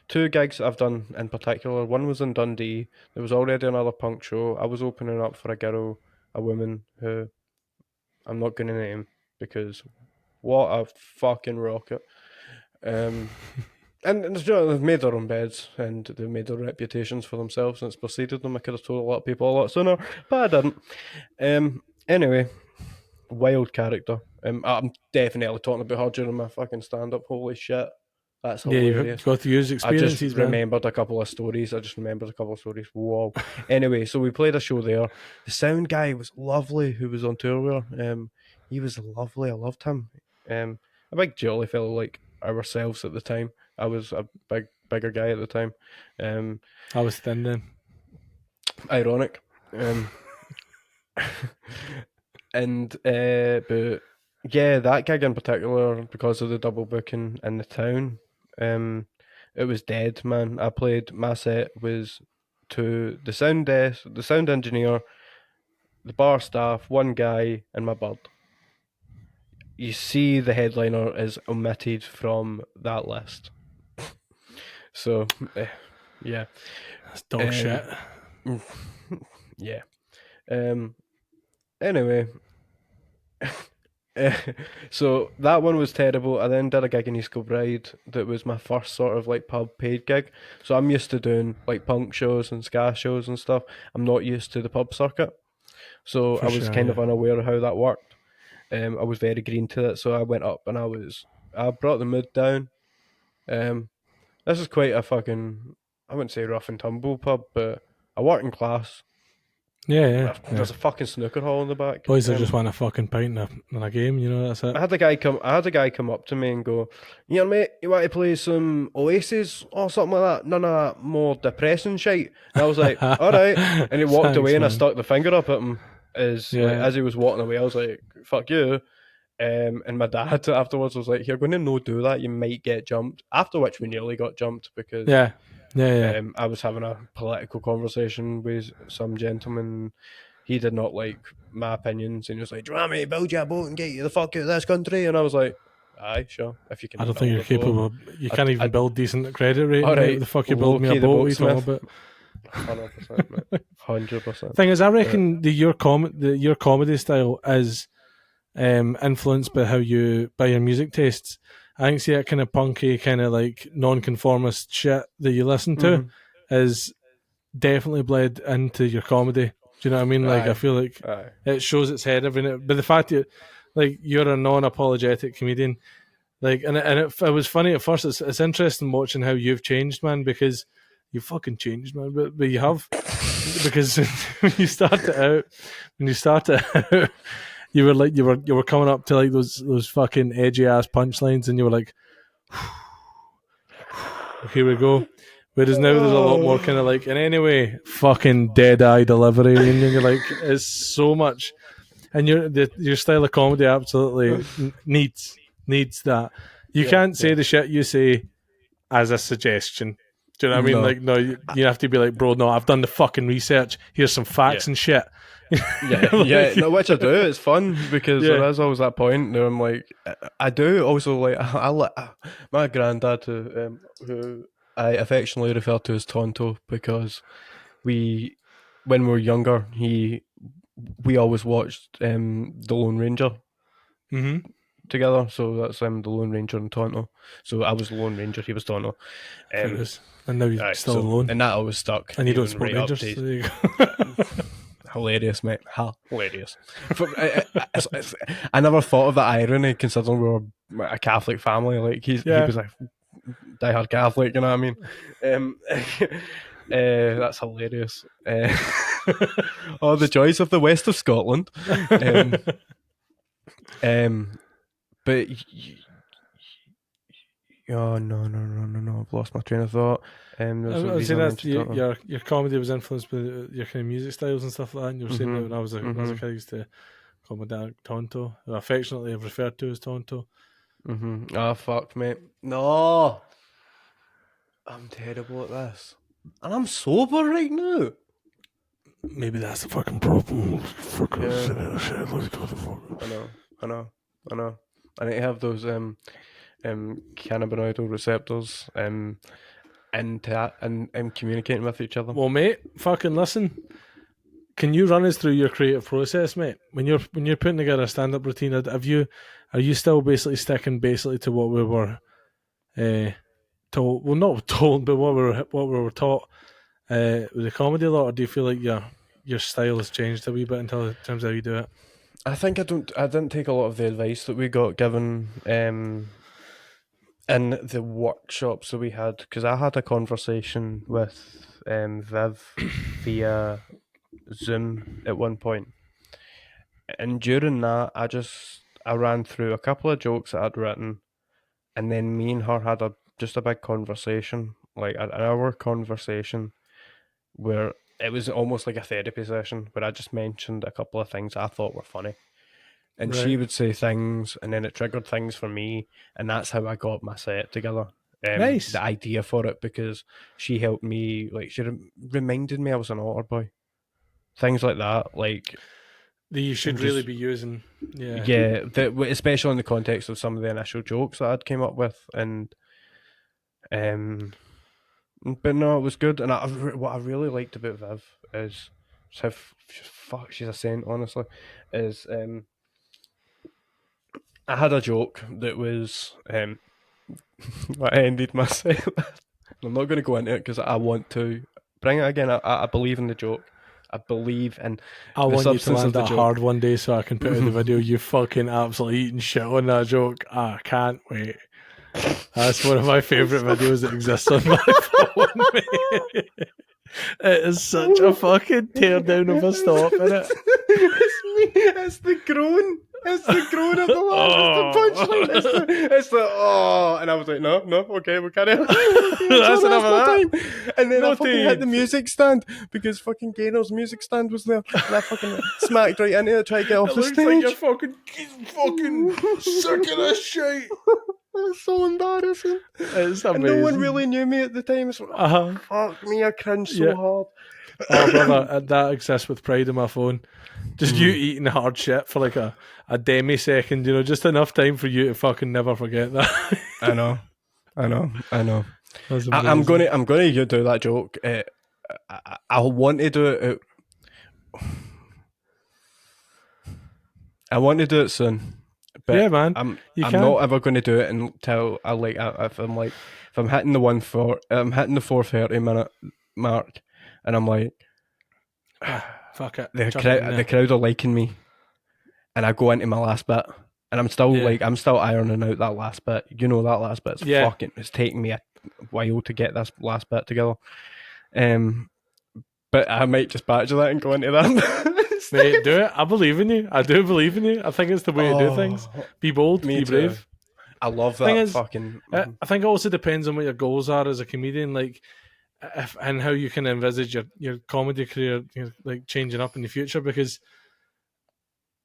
2 gigs I've done in particular. One was in Dundee. There was already another punk show. I was opening up for a girl, a woman who I'm not going to name because what a fucking rocket. And you know, they've made their own beds and they've made their reputations for themselves and it's preceded them. I could have told a lot of people a lot sooner, but I didn't. Anyway, wild character. I'm definitely talking about her during my fucking stand up. Holy shit. That's Yeah, you've hilarious. got to use I just experiences, man. remembered a couple of stories. Whoa. Anyway, so we played a show there. The sound guy was lovely who was on tour with her. He was lovely. I loved him. A big jolly fellow like ourselves at the time. I was a bigger guy at the time. I was thin then. Ironic. And but yeah, that gig in particular, because of the double booking in the town, it was dead, man. I played, my set was to the sound desk, the sound engineer, the bar staff, one guy, and my bird. You see, the headliner is omitted from that list. So, yeah. That's dog shit. Yeah. Anyway, so that one was terrible. I then did a gig in East Kilbride that was my first sort of like pub paid gig. So I'm used to doing like punk shows and ska shows and stuff. I'm not used to the pub circuit. So I was kind of unaware of how that worked. I was very green to it, so I went up and I brought the mood down. This is quite a fucking, I wouldn't say rough and tumble pub, but a working class. Yeah. There's a fucking snooker hall in the back. Boys that just want a fucking pint in a game, you know, that's it. I had a guy come up to me and go, "Yeah, mate, you want to play some Oasis or something like that? None of that more depressing shit." And I was like, "All right," and he walked Thanks, away, and I man. stuck the finger up at him as he was walking away. I was like, "Fuck you." And my dad afterwards was like, "You're going to no do that. You might get jumped." After which we nearly got jumped because Yeah. I was having a political conversation with some gentleman. He did not like my opinions, and he was like, "Do you want me to build you a boat and get you the fuck out of this country?" And I was like, "Aye, sure. If you can." I don't think you're capable. You can't even build decent credit rating. All right, What the fuck you build me a boat? What are you talking about? 100%, mate. 100%. Thing is, I reckon your comedy style is influenced by your music tastes. I think that kind of punky, kind of like non-conformist shit that you listen to is definitely bled into your comedy. Do you know what I mean? Like, I feel like it shows its head every night. But the fact that like you're a non-apologetic comedian, like, and it was funny at first. It's interesting watching how you've changed, man, because you fucking changed, man. But you have, because when you started out, you were coming up to like those fucking edgy ass punchlines, and you were like, here we go. Whereas now there's a lot more kind of like, and anyway, fucking dead eye delivery, and you're like, it's so much, and your style of comedy absolutely needs that. You can't say the shit you say as a suggestion. Do you know what I mean? Like, no, you have to be like, bro, no, I've done the fucking research. Here's some facts and shit. No, which I do. It's fun because there is always that point where I'm like, I do also like, my granddad who I affectionately refer to as Tonto, because when we were younger, we always watched The Lone Ranger together. So that's The Lone Ranger and Tonto. So I was the Lone Ranger, he was Tonto. And now you're still alone. And that always stuck. And you don't smoke Rangers. So there you go. Hilarious, mate. Hilarious. I never thought of the irony, considering we were a Catholic family. Like he was a diehard Catholic, you know what I mean? That's hilarious. The joys of the west of Scotland. But no, I've lost my train of thought. I was saying that your comedy was influenced by your kind of music styles and stuff like that, and you were saying that when I was a kid, I used to call my dad Tonto, who I affectionately have referred to as Tonto. Oh, fuck, mate. No! I'm terrible at this. And I'm sober right now. Maybe that's the fucking problem. I know. I need to have those cannabinoidal receptors and communicating with each other. Well, mate, fucking listen. Can you run us through your creative process, mate? When you're putting together a stand-up routine, are you still basically sticking to what we were told? Well, not told, but what we were taught with the comedy a lot, or do you feel like your style has changed a wee bit in terms of how you do it? I think I didn't take a lot of the advice that we got given in the workshops that we had, because I had a conversation with Viv via Zoom at one point, and during that I ran through a couple of jokes that I'd written, and then me and her had just a big conversation, like an hour conversation, where it was almost like a therapy session where I just mentioned a couple of things I thought were funny. And she Right. would say things, and then it triggered things for me, and that's how I got my set together. Nice. The idea for it, because she helped me, like she reminded me I was an altar boy, things like that, like That you should and really just be using. Yeah. yeah, especially in the context of some of the initial jokes that I'd came up with, and but no, it was good, and what I really liked about Viv is how fuck she's a saint, honestly, is I had a joke that was I ended myself. I'm not going to go into it because I want to bring it again. I believe in the joke. I believe in I the want you to substance land of the that joke. hard one day so I can put out the video. You fucking absolutely eating shit on that joke. I can't wait. That's one of my favourite videos that exists on my phone, mate. It is such a fucking teardown of a stop, innit? It's me. It's the groan. It's the groan of the laugh. It's the punchline. It's the oh. And I was like, no, okay, we'll carry on. That's enough of that. Time. And then I fucking hit the music stand because fucking Gainer's music stand was there, and I fucking smacked right into it, trying to get off It the looks stage. like you're fucking sick of this shit. It's so embarrassing. It's amazing. And no one really knew me at the time. So fuck me, I cringed so hard. Oh, brother, that exists with pride in my phone. Just you eating hard shit for like a demi-second, just enough time for you to fucking never forget that. I know. That's I'm amazing. gonna do that joke. I want to do it. I want to do it soon. But Yeah, man. I'm You I'm can. not ever going to do it until if I'm hitting I'm hitting the 4:30 minute mark, and I'm like, Fuck it. the crowd are liking me, and I go into my last bit, and I'm still I'm still ironing out that last bit. That last bit's fucking. It's taking me a while to get this last bit together. But I might just batch that and go into that. Mate, do it. I believe in you. I do believe in you. I think it's the way to do things. Be bold, be brave. I love that fucking. I think it also depends on what your goals are as a comedian, like, and how you can envisage your comedy career, like changing up in the future. Because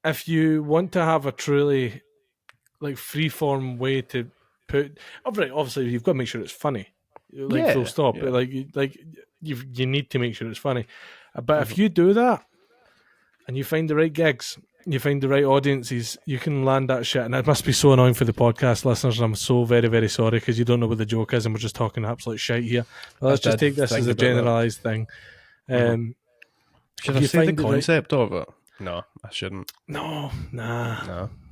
if you want to have a truly like freeform way to put, obviously you've got to make sure it's funny, like full stop. Yeah. Like you need to make sure it's funny. But if you do that and you find the right gigs, you find the right audiences, you can land that shit. And it must be so annoying for the podcast listeners. And I'm so very, very sorry because you don't know what the joke is and we're just talking absolute shite here. But let's just take this as a generalised thing. Should I say the concept of it? No, I shouldn't. No.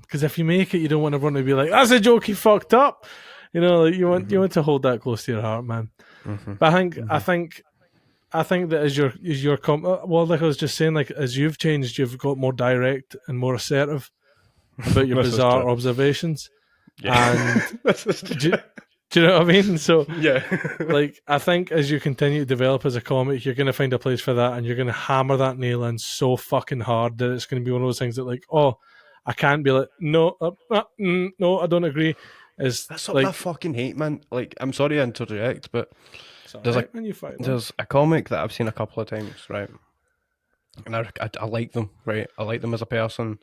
Because if you make it, you don't want everyone to be like, "That's a joke, he fucked up." Like you want to hold that close to your heart, man. But I think that as your well, like I was just saying, like as you've changed, you've got more direct and more assertive about your bizarre observations. Yeah. And do you know what I mean? So yeah, like I think as you continue to develop as a comic, you're going to find a place for that, and you're going to hammer that nail in so fucking hard that it's going to be one of those things that like, oh, I can't be like, no, no, I don't agree. That's what I fucking hate, man. Like, I'm sorry to interject, but there's a comic that I've seen a couple of times, right? And I like them, right? I like them as a person,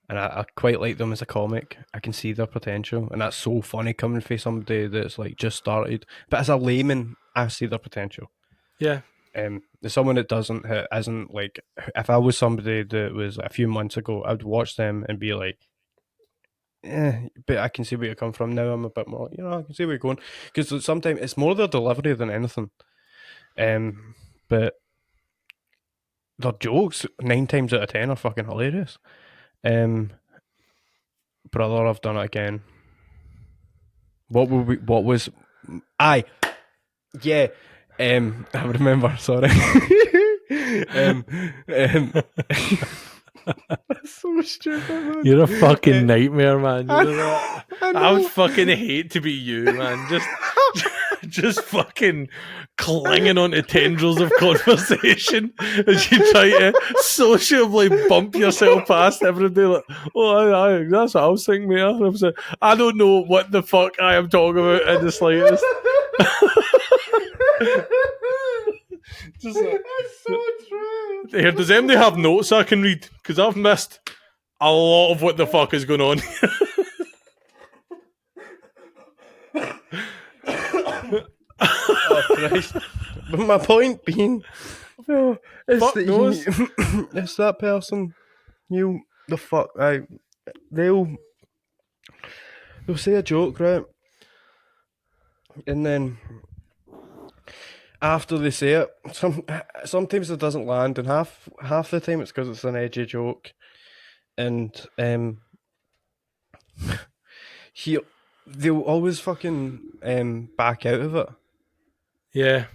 and I quite like them as a comic. I can see their potential, and that's so funny coming from somebody that's like just started. But as a layman, I see their potential. Yeah. There's someone that isn't like, if I was somebody that was a few months ago, I'd watch them and be like, but I can see where you come from now. I'm a bit more, I can see where you're going because sometimes it's more their delivery than anything. But their jokes 9 times out of 10 are fucking hilarious. Brother, I've done it again. What was? Aye, yeah. I remember. Sorry. That's so stupid, man. You're a fucking nightmare, man. You know that? I would know. fucking hate to be you, man. Just fucking clinging onto tendrils of conversation as you try to sociably bump yourself past everybody. Like, that's what I was thinking, mate. I don't know what the fuck I am talking about in the slightest. That's so true. Here, does anybody have notes I can read? Because I've missed a lot of what the fuck is going on. Oh Christ! But my point being, well, it's it's that person. They'll say a joke, right, and then after they say it, sometimes it doesn't land, and half the time it's because it's an edgy joke, and they'll always fucking back out of it. Yeah.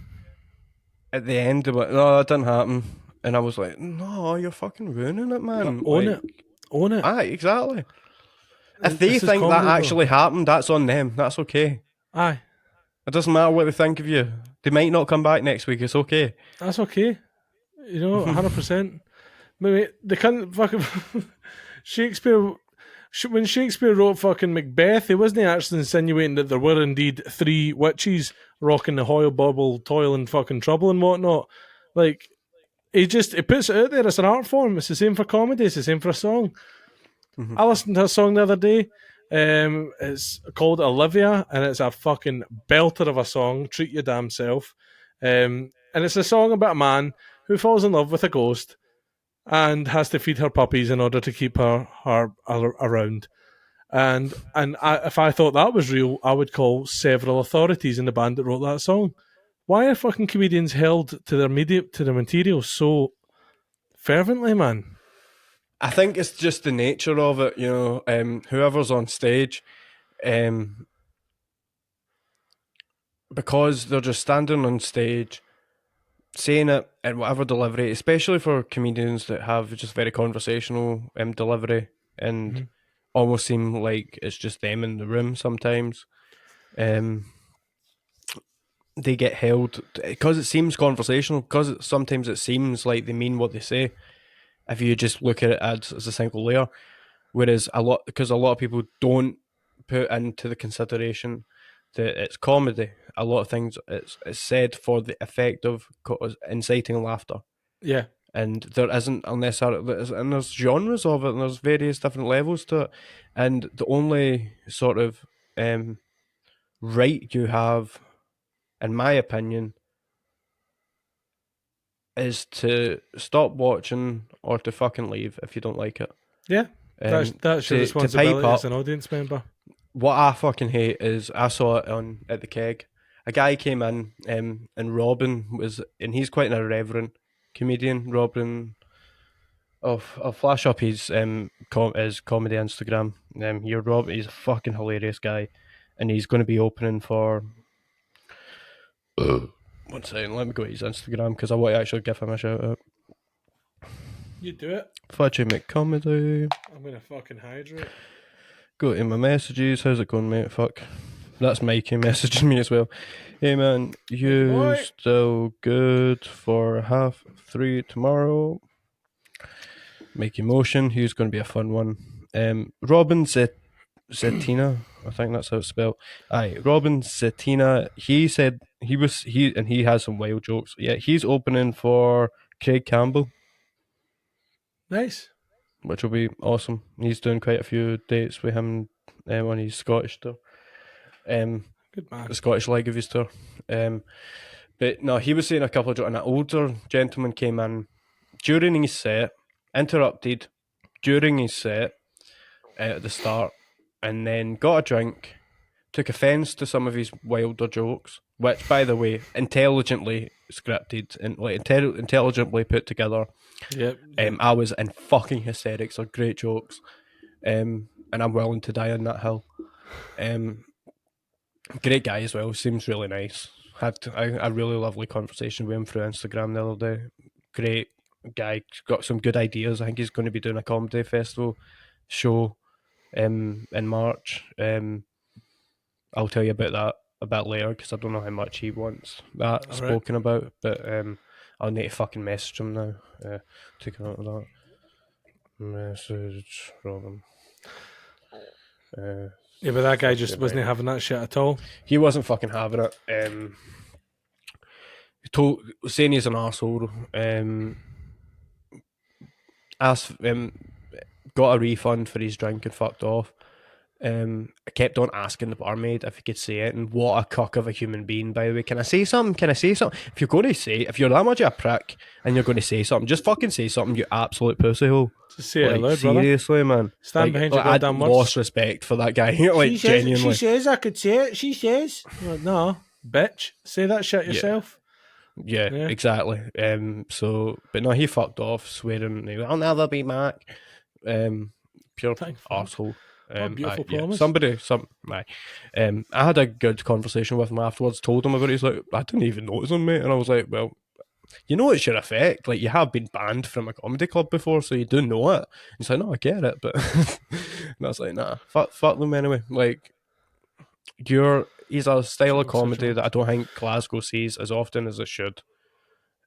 At the end of it, no, that didn't happen, and I was like, no, you're fucking ruining it, man. Own it. Aye, exactly. If they think that actually happened, that's on them. That's okay. Aye. It doesn't matter what they think of you. They might not come back next week. It's okay. That's okay. 100%. Maybe they can't fucking Shakespeare. When Shakespeare wrote fucking Macbeth, he wasn't actually insinuating that there were indeed 3 witches rocking the hoyle bobble, toil and fucking trouble and whatnot. Like, he puts it out there as an art form. It's the same for comedy. It's the same for a song. Mm-hmm. I listened to a song the other day. It's called Olivia, and it's a fucking belter of a song. Treat your damn self. And it's a song about a man who falls in love with a ghost and has to feed her puppies in order to keep her around. And if I thought that was real, I would call several authorities in the band that wrote that song. Why are fucking comedians held to their material so fervently, man? I think it's just the nature of it, whoever's on stage, because they're just standing on stage, saying it in whatever delivery, especially for comedians that have just very conversational delivery and almost seem like it's just them in the room sometimes. They get held because it seems conversational, because sometimes it seems like they mean what they say if you just look at it as a single layer, whereas a lot of people don't put into the consideration that it's comedy. A lot of things it's said for the effect of inciting laughter. Yeah. And there isn't unnecessarily, and there's genres of it, and there's various different levels to it, and the only sort of right you have, in my opinion, is to stop watching or to fucking leave if you don't like it. Yeah, that's your responsibility as an audience member. What I fucking hate is, I saw it at the Keg. A guy came in, and Robin and he's quite an irreverent comedian. Robin, I'll flash up his comedy Instagram. He's a fucking hilarious guy, and he's going to be opening for. One second, let me go to his Instagram because I want to actually give him a shout out. You do it. Fudgie McComedy. I'm gonna fucking hydrate. Go to my messages. How's it going, mate? Fuck. That's Mikey messaging me as well. Hey man, you still good for 3:30 tomorrow? Make emotion. He's going to be a fun one. Robin Zetina, I think that's how it's spelled. Aye, Robin Zetina. He said he has some wild jokes. Yeah, he's opening for Craig Campbell. Nice. Which will be awesome. He's doing quite a few dates with him on his Scottish tour. Good man. The Scottish leg of his tour. But no, he was saying a couple of jokes, and an older gentleman came in during his set, interrupted during his set at the start, and then got a drink, took offence to some of his wilder jokes, which, by the way, intelligently scripted and intelligently put together. Yep. I was in fucking hysterics. They're great jokes, and I'm willing to die on that hill. Great guy as well. Seems really nice. Had a really lovely conversation with him through Instagram the other day. Great guy. Got some good ideas. I think he's going to be doing a comedy festival show in March. I'll tell you about that a bit later because I don't know how much he wants that All spoken about. But I'll need to fucking message him now. Take a note of that. Message from. Yeah, but that guy just wasn't having that shit at all. He wasn't fucking having it. Saying he's an arsehole. Got a refund for his drink and fucked off. I kept on asking the barmaid if he could say it, and what a cuck of a human being, by the way. Can I say something? If you're going to say, if you're that much of a prick and you're going to say something, just fucking say something, you absolute pussy hole. Just say it loud, seriously, brother. Man. Stand behind your goddamn words. I lost respect for that guy. Genuinely. She says I could say it. She says. Like, no, bitch. Say that shit yourself. Yeah, exactly. But no, he fucked off, swearing, I'll never be Mac. Pure arsehole. Beautiful promise. I had a good conversation with him afterwards, told him about it. He's like, I didn't even notice him, mate. And I was like, well, you know it's your effect. Like, you have been banned from a comedy club before, so you do know it. He's like, no, I get it, but and I was like, nah, fuck them anyway. Like, he's a style of comedy that I don't think Glasgow sees as often as it should.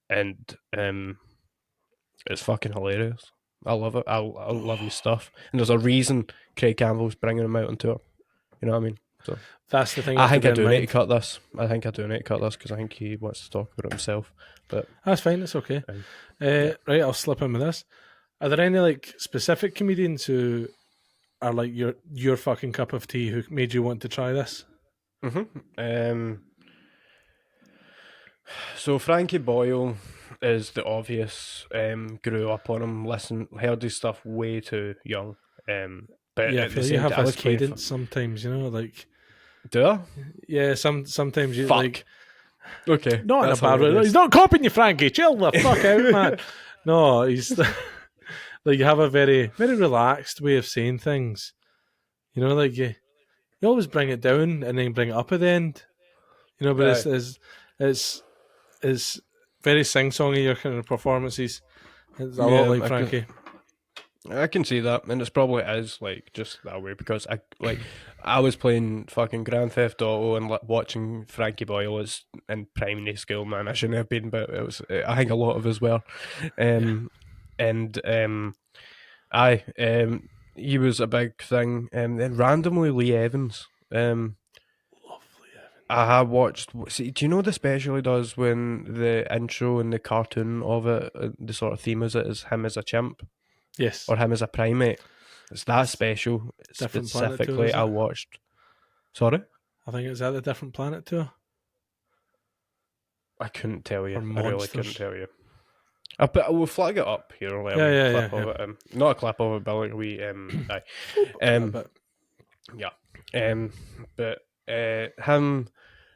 And it's fucking hilarious. I love it. I love his stuff. And there's a reason Craig Campbell's bringing him out on tour. You know what I mean? So that's the thing. I think I do need to cut this. I because I think he wants to talk about it himself. But that's fine. It's okay. Right, I'll slip in with this. Are there any like specific comedians who are like your fucking cup of tea who made you want to try this? So Frankie Boyle is the obvious. Grew up on him, heard his stuff way too young. But yeah, I feel you have this cadence sometimes, you know, like. Do I? Yeah, sometimes you fuck. Like. Okay, not in a bad way. He's not copying you, Frankie. Chill the fuck out, man. No, he's like, you have a very, very relaxed way of saying things. You know, like you always bring it down and then bring it up at the end. You know, but it's very sing-songy, your kind of performances. It's a lot like Frankie. I can see that, and it's probably is like just that way because I was playing fucking Grand Theft Auto and watching Frankie Boyle in primary school. Man, I shouldn't have been, but it was. I think a lot of us were, he was a big thing. Then randomly Lee Evans. I have watched. See, do you know the special he does when the intro and the cartoon of it, the sort of theme is it is him as a chimp? Yes. Or him as a primate. It's that special specifically I watched. Sorry? I think it's at the Different Planet Tour. I couldn't tell you. I really couldn't tell you. I will flag it up here. Not a clip of it, but like a wee but him,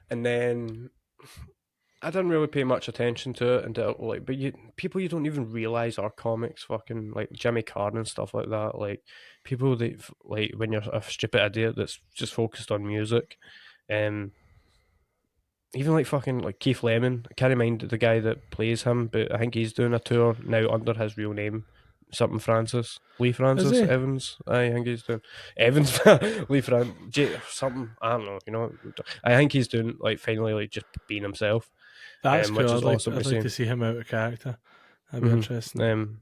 and then I didn't really pay much attention to it until people you don't even realize are comics, fucking like Jimmy Carr and stuff like that. Like people that like when you're a stupid idiot that's just focused on music, even like fucking like Keith Lemon. I can't mind the guy that plays him, but I think he's doing a tour now under his real name. Lee Francis Evans. I think he's doing Evans. Lee Francis something. I don't know. You know, I think he's doing like finally like just being himself. That's cool. I'd like to see him out of character. That'd be interesting.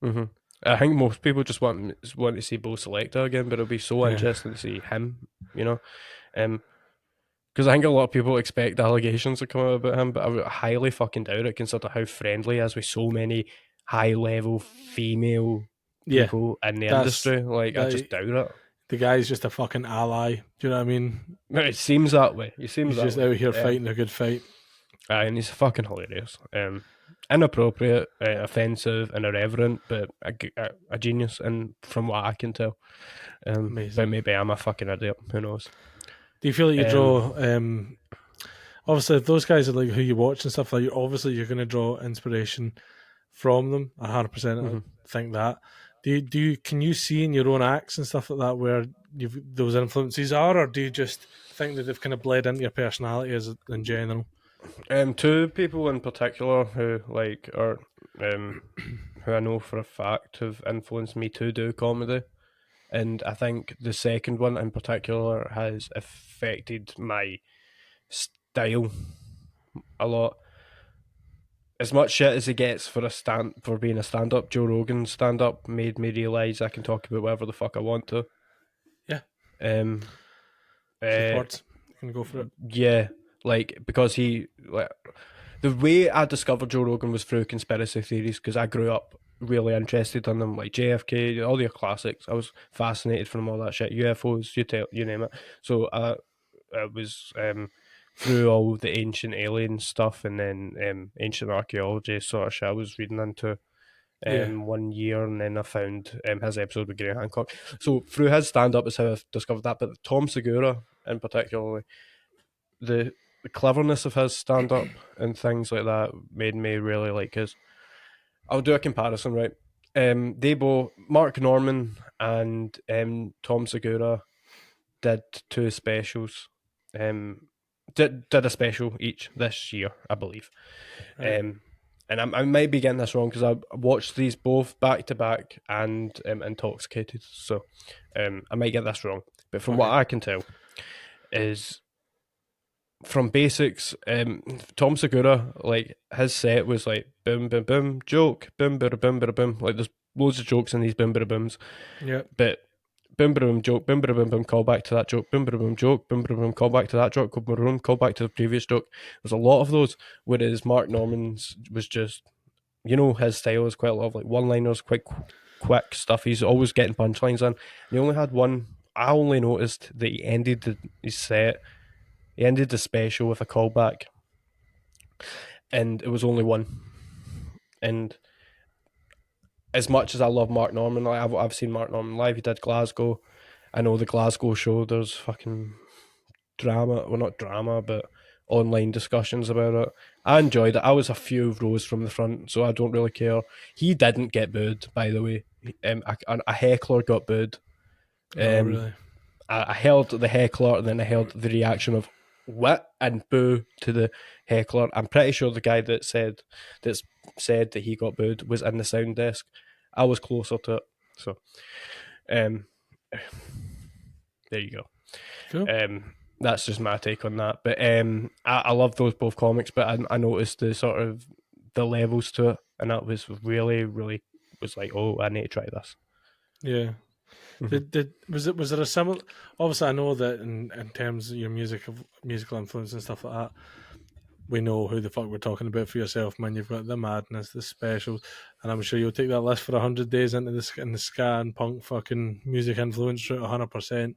I think most people just want to see Bo Selector again, but it'll be so interesting to see him. You know, because I think a lot of people expect allegations to come out about him, but I highly fucking doubt it, considering how friendly he is with so many high-level female people in the industry. Like, I just doubt it. The guy's just a fucking ally. Do you know what I mean? It seems that way. He's just out here fighting a good fight. And he's fucking hilarious. inappropriate, offensive, and irreverent, but a genius, and from what I can tell. Amazing. But maybe I'm a fucking idiot. Who knows? Do you feel like you draw? Obviously, if those guys are like who you watch and stuff, like obviously you're going to draw inspiration from them. 100%. I think that. Do you can you see in your own acts and stuff like that where those influences are, or do you just think that they've kind of bled into your personality as in general? Two people in particular who like are who I know for a fact have influenced me to do comedy, and I think the second one in particular has affected my style a lot. As much shit as he gets for being a stand up, Joe Rogan's stand up made me realise I can talk about whatever the fuck I want to. Yeah. Um. Support. You can go for it. Yeah, like because he like the way I discovered Joe Rogan was through conspiracy theories because I grew up really interested in them, like JFK, all your classics. I was fascinated from all that shit, UFOs, you name it. So it was through all the ancient alien stuff and then ancient archaeology sort of shit I was reading into. 1 year, and then I found his episode with Gary Hancock. So through his stand up is how I've discovered that. But Tom Segura in particular, the cleverness of his stand up and things like that made me really like his. I'll do a comparison, right? They both Mark Norman and Tom Segura did two specials. Did a special each this year, I believe. Right. And I might be getting this wrong because I watched these both back to back and intoxicated, so I might get this wrong. But from what I can tell, is from basics, Tom Segura, like his set was like boom boom boom joke, boom boom boom boom boom. Like there's loads of jokes in these boom boom booms. Yeah. But boom boom boom joke, boom boom boom boom call back to that joke, boom boom boom joke, boom boom boom call back to that joke, boom boom boom call back to the previous joke. There's a lot of those. Whereas Mark Norman's was just, his style is quite a lot of like one-liners, quick stuff. He's always getting punchlines in. And he only had one. I only noticed that he ended his set. He ended the special with a callback, and it was only one. And as much as I love Mark Norman, like I've seen Mark Norman live. He did Glasgow. I know the Glasgow show. There's fucking drama. Well, not drama, but online discussions about it. I enjoyed it. I was a few rows from the front, so I don't really care. He didn't get booed, by the way. A heckler got booed. Really? I held the heckler, and then I held the reaction of what and boo to the heckler. I'm pretty sure the guy that said that he got booed was in the sound desk. I was closer to it, so there you go. Cool. That's just my take on that. But I love those both comics, but I noticed the sort of the levels to it, and that was really, really was like, oh, I need to try this. Yeah. Was there a similar? Obviously, I know that in terms of your musical influence and stuff like that, we know who the fuck we're talking about for yourself, man. You've got the madness, the specials, and I'm sure you'll take that list for 100 days into the ska and punk fucking music influence route 100%.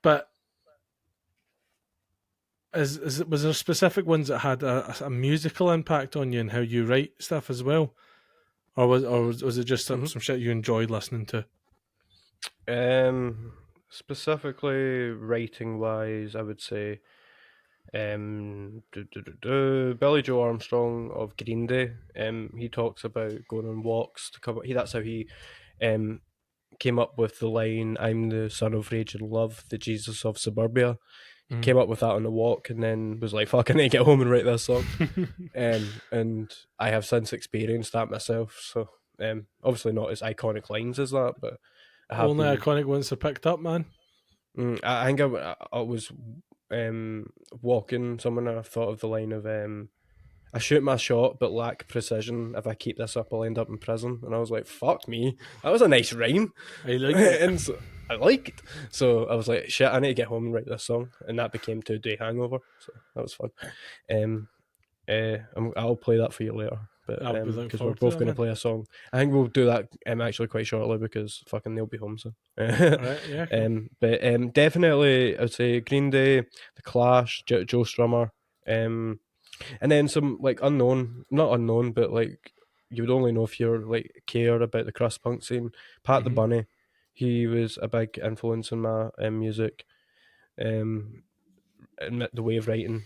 But was there specific ones that had a musical impact on you and how you write stuff as well? Or was it just some shit you enjoyed listening to? Specifically writing wise, I would say Billy Joe Armstrong of Green Day. He talks about going on walks to cover. That's how he came up with the line, "I'm the son of rage and love, the Jesus of suburbia." He came up with that on the walk, and then was like, "Fuck, I need to get home and write this song." And I have since experienced that myself. So obviously not as iconic lines as that, but I have only iconic ones are picked up, man. I think I was walking somewhere and I thought of the line of I shoot my shot but lack precision. If I keep this up, I'll end up in prison. And I was like, fuck me. That was a nice rhyme. I like it. And so, I liked. So I was like, shit, I need to get home and write this song. And that became 2 Day Hangover. So that was fun. I'll play that for you later. But because we're both going to play a song. I think we'll do that actually quite shortly because fucking they'll be home soon. Right, yeah. Cool. But definitely, I'd say Green Day, The Clash, Joe Strummer, And then some like unknown, not unknown, but like you would only know if you're like care about the crust punk scene. Pat the Mm-hmm. Bunny, he was a big influence in my music, and the way of writing.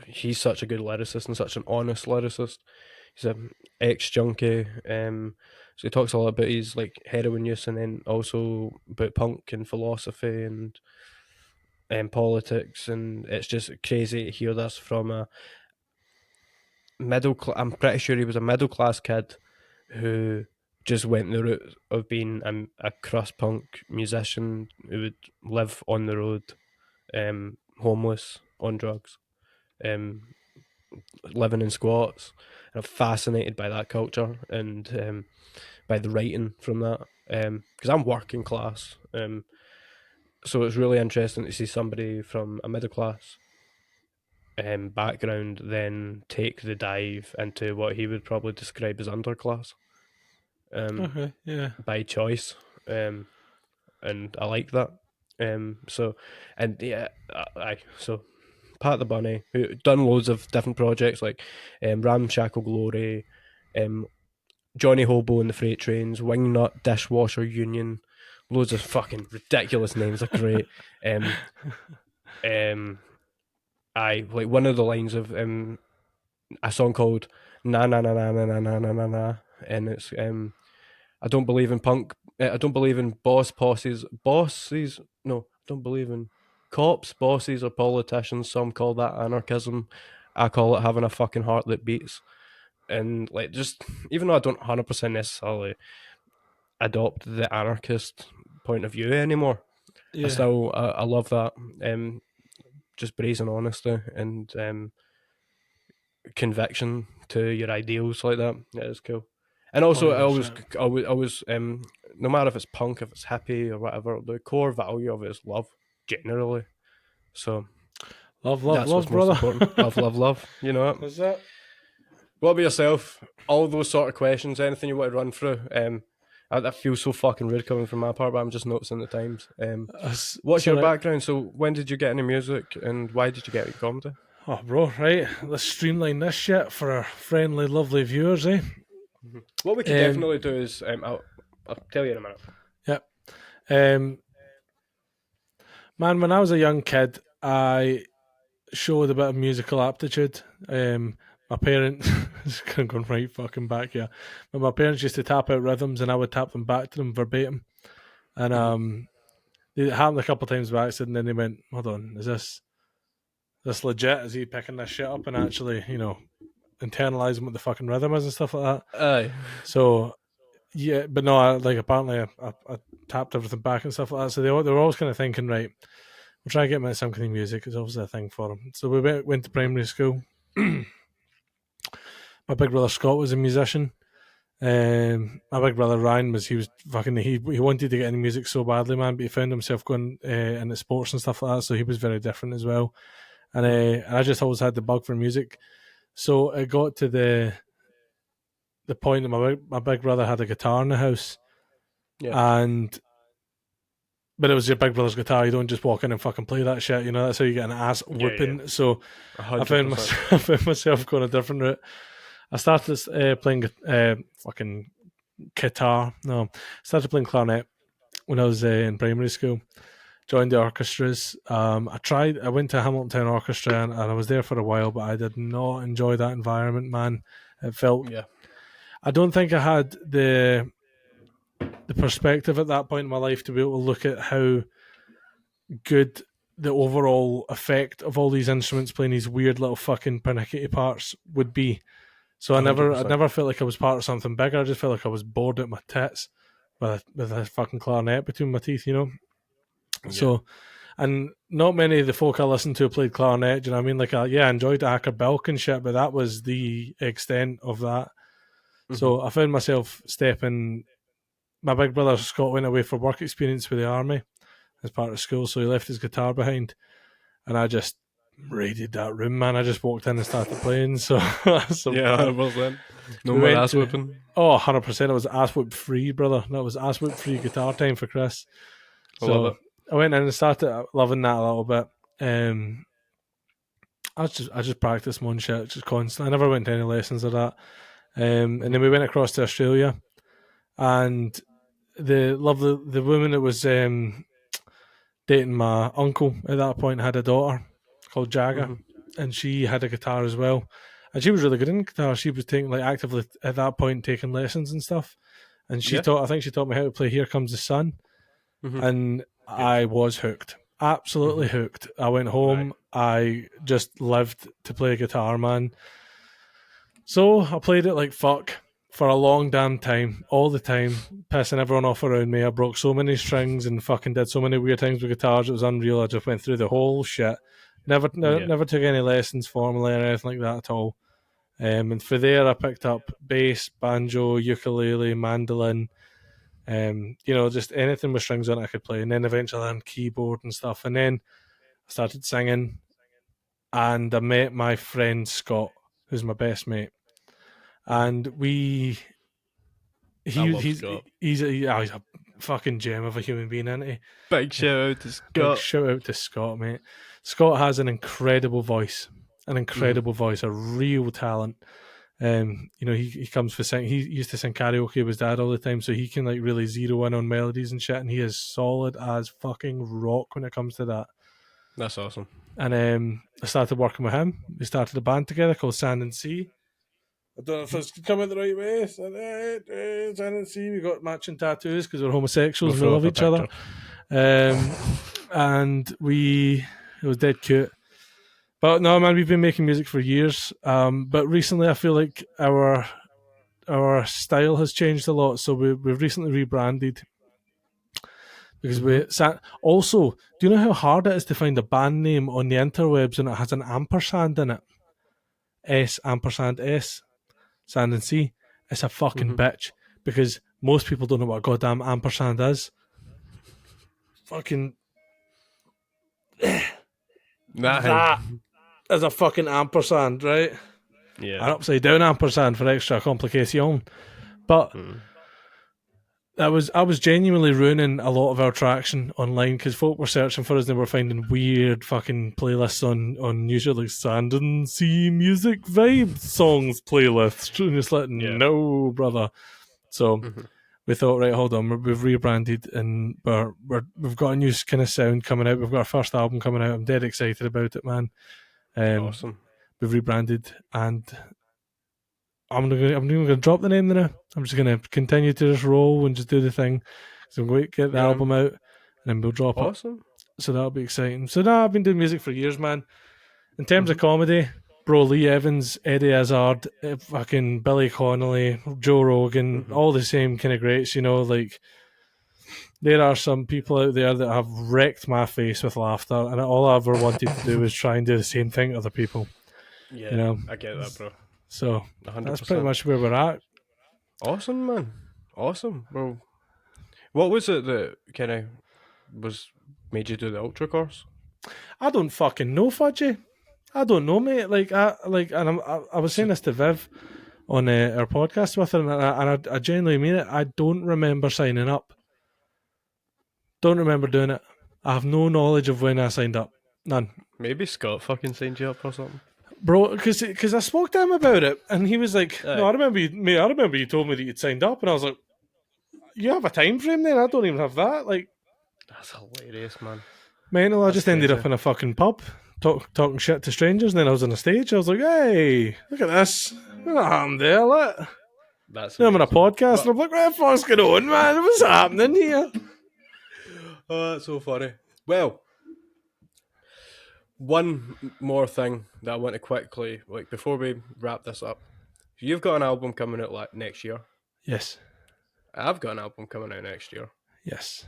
He's such a good lyricist and such an honest lyricist. He's a ex junkie. So he talks a lot about his like heroin use, and then also about punk and philosophy and politics, and it's just crazy to hear this from a I'm pretty sure he was a middle class kid who just went the route of being a crust punk musician who would live on the road, homeless, on drugs, um, living in squats. And I'm fascinated by that culture and by the writing from that, because I'm working class. So it's really interesting to see somebody from a middle class background then take the dive into what he would probably describe as underclass, Okay, yeah. by choice, and I like that. So, and yeah, I so Pat the Bunny, who done loads of different projects like Ramshackle Glory, um, Johnny Hobo and the Freight Trains, Wingnut Dishwasher Union, loads of fucking ridiculous names. Are great. Um, um, I like one of the lines of a song called Na Na Na Na Na Na Na Na Na Na, and it's I don't believe in punk. I don't believe in bosses. No, I don't believe in cops, bosses, or politicians. Some call that anarchism. I call it having a fucking heart that beats. And like, just even though I don't 100% necessarily adopt the anarchist point of view anymore, Yeah. I love that. Just brazen honesty and conviction to your ideals like that. Yeah, it's cool. And also, 100%. no matter if it's punk, if it's hippie or whatever, the core value of it is love, generally. So Love, love, that's love, what's most brother. important. Love, love, love. You know it. Is that? What about yourself? All those sort of questions. Anything you want to run through? I feel so fucking rude coming from my part, but I'm just noticing the times. What's your Sorry. background? So when did you get into music, and why did you get into comedy? Oh, bro, right. Let's streamline this shit for our friendly, lovely viewers, eh? What we could Um, definitely do is I'll tell you in a minute. yep. Um, man, when I was a young kid, I showed a bit of musical aptitude. My parents, it's going right fucking back here, but my parents used to tap out rhythms, and I would tap them back to them verbatim. And Mhm. it happened a couple of times by accident. And then they went, "Hold on, is this legit? Is he picking this shit up and actually, internalizing what the fucking rhythm is and stuff like that?" Aye. So yeah, but no, apparently I tapped everything back and stuff like that. So they were always kind of thinking, right, we'll try and get him into some kind of music. It's obviously a thing for him. So we went to primary school. My big brother Scott was a musician. My big brother Ryan he wanted to get into music so badly, man, but he found himself going into sports and stuff like that. So he was very different as well. And I just always had the bug for music. So it got to the point that my big brother had a guitar in the house, Yeah. and but it was your big brother's guitar. You don't just walk in and fucking play that shit. That's how you get an ass Yeah. Yeah. whooping. So I found 100%. myself, I found myself going a different route. I started playing fucking guitar. No, started playing clarinet when I was in primary school. Joined the orchestras. I went to Hamilton Town Orchestra and I was there for a while, but I did not enjoy that environment, man. It felt. Yeah. I don't think I had the perspective at that point in my life to be able to look at how good the overall effect of all these instruments playing these weird little fucking pernickety parts would be. So I Hundred never felt like I was part of something bigger. I just felt like I was bored at my tits with a fucking clarinet between my teeth. Yeah. So, and not many of the folk I listened to played clarinet. Do you know what I mean? Like, I enjoyed Acker Bilk and shit, but that was the extent of that. Mhm. So I found myself stepping. My big brother Scott went away for work experience with the army as part of school, so he left his guitar behind, and I just raided that room, man. I just walked in and started playing. So, Yeah, 100%. No we more went ass to whipping. 100%. It was ass whip free, brother. That was ass whip free guitar time for Chris. I love So it. I went in and started loving that a little bit. I just practiced my own shit just constantly. I never went to any lessons of that. And then we went across to Australia, and the woman that was dating my uncle at that point had a daughter called Jagger, and she had a guitar as well. And she was really good in guitar. She was taking actively at that point taking lessons and stuff. And I think she taught me how to play "Here Comes the Sun," and I was hooked, absolutely hooked. I went home. I just lived to play guitar, man. So I played it like fuck for a long damn time, all the time, pissing everyone off around me. I broke so many strings and fucking did so many weird things with guitars. It was unreal. I just went through the whole shit. Never took any lessons formally or anything like that at all. And for there, I picked up bass, banjo, ukulele, mandolin. Just anything with strings on it I could play. And then eventually I learned keyboard and stuff. And then I started singing, and I met my friend Scott, who's my best mate. And he's a fucking gem of a human being, isn't he? Big shout out to Scott. Big shout out to Scott, mate. Scott has an incredible voice, a real talent. He comes for sing. He used to sing karaoke with his dad all the time, so he can really zero in on melodies and shit. And he is solid as fucking rock when it comes to that. That's awesome. And I started working with him. We started a band together called Sand and Sea. I don't know if it's coming the right way. Sand and Sea. We got matching tattoos because we're homosexuals and we love each other. And it was dead cute. But no, man, we've been making music for years. But recently, I feel like our style has changed a lot. So we've recently rebranded because also. Do you know how hard it is to find a band name on the interwebs and it has an ampersand in it? S ampersand S, Sand and Sea. It's a fucking bitch because most people don't know what a goddamn ampersand is. Fucking that is a fucking ampersand, right? Yeah. An upside down ampersand for extra complication. But I was genuinely ruining a lot of our traction online because folk were searching for us and they were finding weird fucking playlists on usually Sand and Sea music vibe songs playlists. And it's like, no, brother. So we thought, right, hold on, we've rebranded and we've got a new kind of sound coming out. We've got our first album coming out. I'm dead excited about it, man. Awesome. We've rebranded and I'm going to drop the name now. I'm just going to continue to just roll and just do the thing. So I'm going to get the album out and then we'll drop it. So that'll be exciting. So now I've been doing music for years, man. In terms of comedy, bro, Lee Evans, Eddie Izzard, fucking Billy Connolly, Joe Rogan, all the same kind of greats, there are some people out there that have wrecked my face with laughter, and all I ever wanted to do is try and do the same thing to other people. Yeah, I get that, bro. So 100%. That's pretty much where we're at. Awesome, man. Awesome. Well, what was it that kind of made you do the ultra course? I don't fucking know, Fudgie. I don't know, mate. I was saying this to Viv on our podcast with her, and I genuinely mean it. I don't remember signing up. Don't remember doing it. I have no knowledge of when I signed up. None. Maybe Scott fucking signed you up or something. Bro, because I spoke to him about it, and he was like, "No, I remember you told me that you'd signed up," and I was like, "You have a time frame then? I don't even have that." Like, that's hilarious, man. Mental. I just ended up in a fucking pub talking shit to strangers, and then I was on a stage. I was like, "Hey, look at this! What happened there? Look." I'm on a podcast, and I'm like, "What the fuck's going on, man? What's happening here?" Oh, that's so funny. Well, one more thing that I want to quickly, before we wrap this up. You've got an album coming out next year. Yes. I've got an album coming out next year. Yes.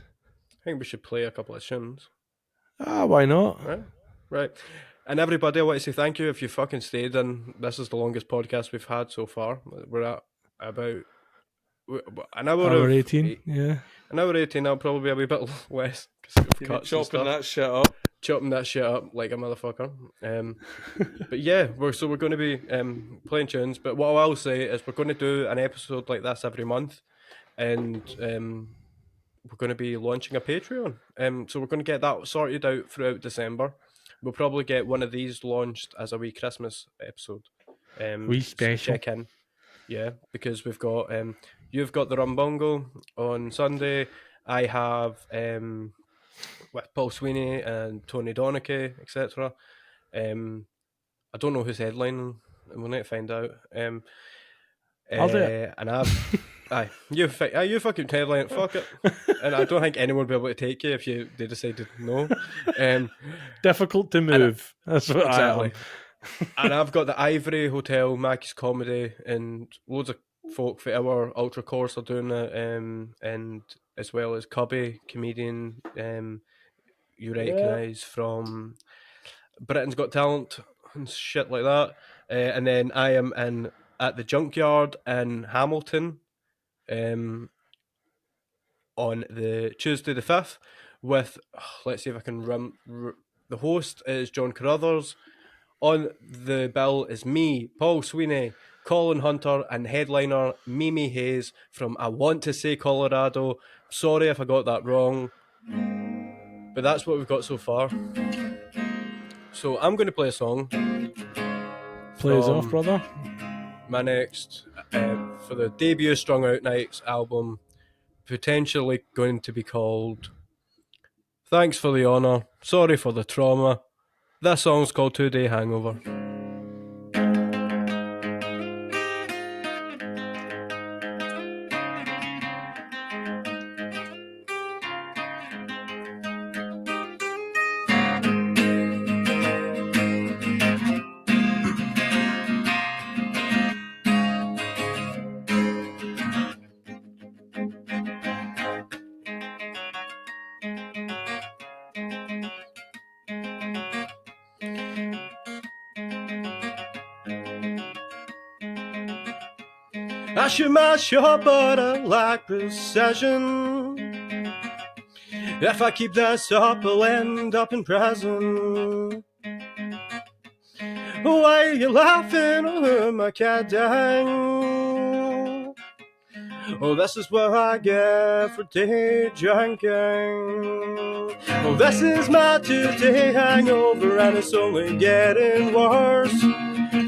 I think we should play a couple of tunes. Why not? Right. And everybody, I want to say thank you if you fucking stayed in. This is the longest podcast we've had so far. We're at about an hour 18, yeah. An hour 18, that'll probably be a wee bit less. Chopping that shit up. Chopping that shit up like a motherfucker. But yeah, we're going to be playing tunes. But what I will say is we're going to do an episode like this every month. And we're going to be launching a Patreon. So we're going to get that sorted out throughout December. we'll probably get one of these launched as a wee Christmas episode. Wee special. Check in. Yeah, because we've got you've got the Rumbungle on Sunday. I have with Paul Sweeney and Tony Donicky, etc. I don't know who's headlining. We'll need to find out. I'll do it. And I've you fucking headline, fuck it. And I don't think anyone will be able to take you if they decided no. Difficult to move. That's what exactly. And I've got the Ivory Hotel, Mackie's Comedy, and loads of folk for our Ultra course are doing it, and as well as Cubby, comedian, you recognise from Britain's Got Talent and shit like that. And then I am in at the Junkyard in Hamilton on the Tuesday the 5th with, let's see if I can the host is John Carruthers. On the bill is me, Paul Sweeney, Colin Hunter, and headliner Mimi Hayes from I Want to Say Colorado. Sorry if I got that wrong, but that's what we've got so far. So I'm going to play a song. Play us off, brother. My next, for the debut Strung Out Nights album, potentially going to be called Thanks for the Honour, Sorry for the Trauma. This song's called 2-Day Hangover. I shoot my shot, but I lack precision. If I keep this up, I'll end up in prison. Why are you laughing? Oh, who am I kidding? Oh, this is what I get for day drinking. Oh, this is my 2-day hangover, and it's only getting worse.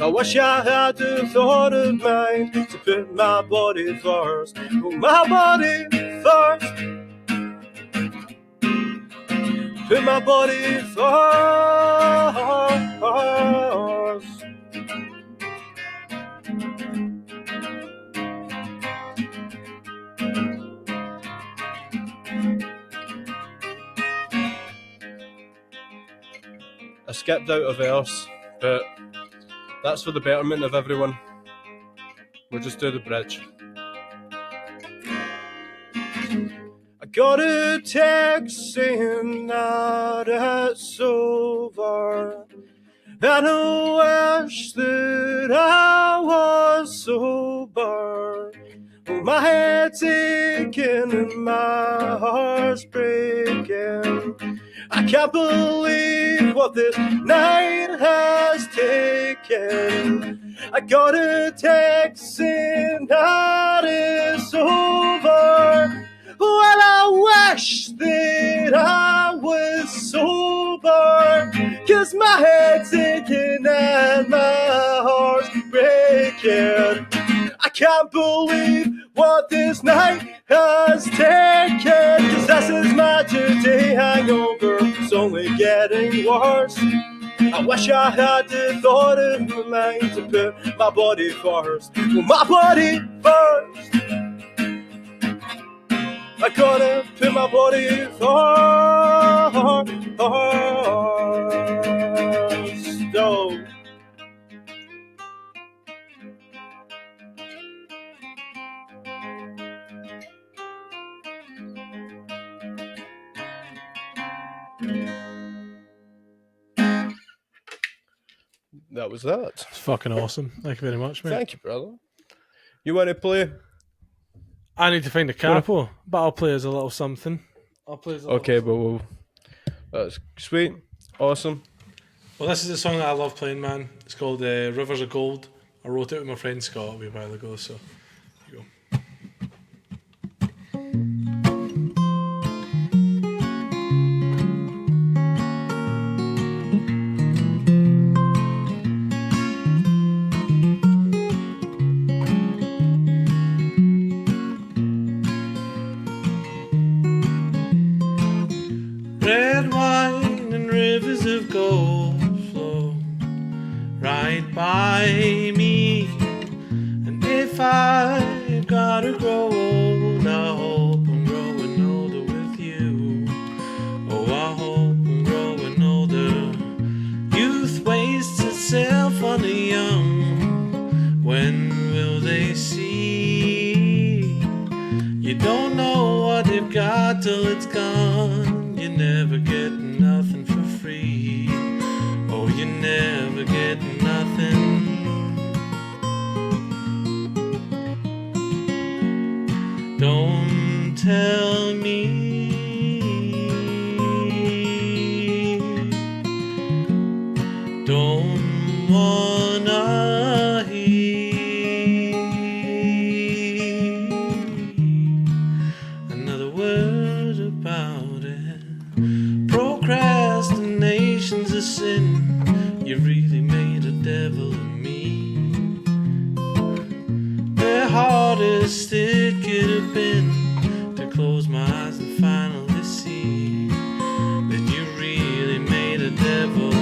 I wish I had the thought of mine to put my body first. Oh, my body first. Put my body first. I skipped out a verse, but that's for the betterment of everyone. We'll just do the bridge. I got a text saying that it's over, and I wish that I was sober. Oh, my head's aching and my heart's breaking. I can't believe what this night has taken. I got a text saying that it's over. Well, I wish that I was sober, 'cause my head's aching and my heart's breaking. I can't believe what this night has taken, 'cause this is my 2-day hangover, it's only getting worse. I wish I had the thought of my mind to put my body first. Well, my body first. I gotta put my body first. Oh. That was that. It's fucking awesome. Thank you very much, mate. Thank you, brother. You want to play? I need to find a capo, but I'll play as a little something. Okay, but that's sweet. Awesome. Well, this is a song that I love playing, man. It's called Rivers of Gold. I wrote it with my friend Scott a wee while ago, so here you go. fun of young. When will they see? You don't know what you've got till it's gone. You never get nothing for free. Oh, you never get nothing. Don't tell me. Don't wanna hear another word about it. Procrastination's a sin. You really made a devil of me. The hardest it could have been to close my eyes and finally see that you really made a devil.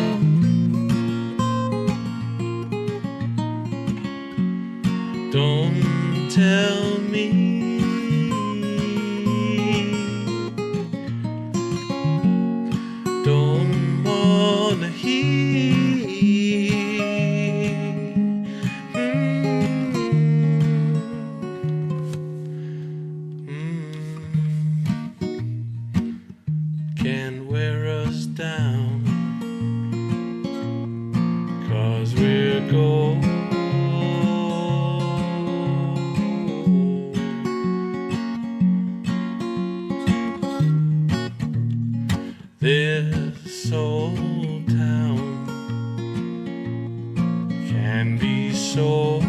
Don't tell me. Don't wanna hear. Can't wear us down, 'cause we're gold. This old town can be so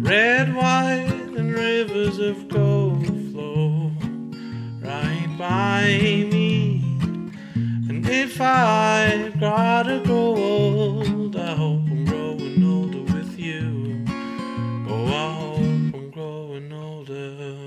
red, white, and rivers of gold flow right by me. And if I've gotta grow old, I hope I'm growing older with you. Oh, I hope I'm growing older.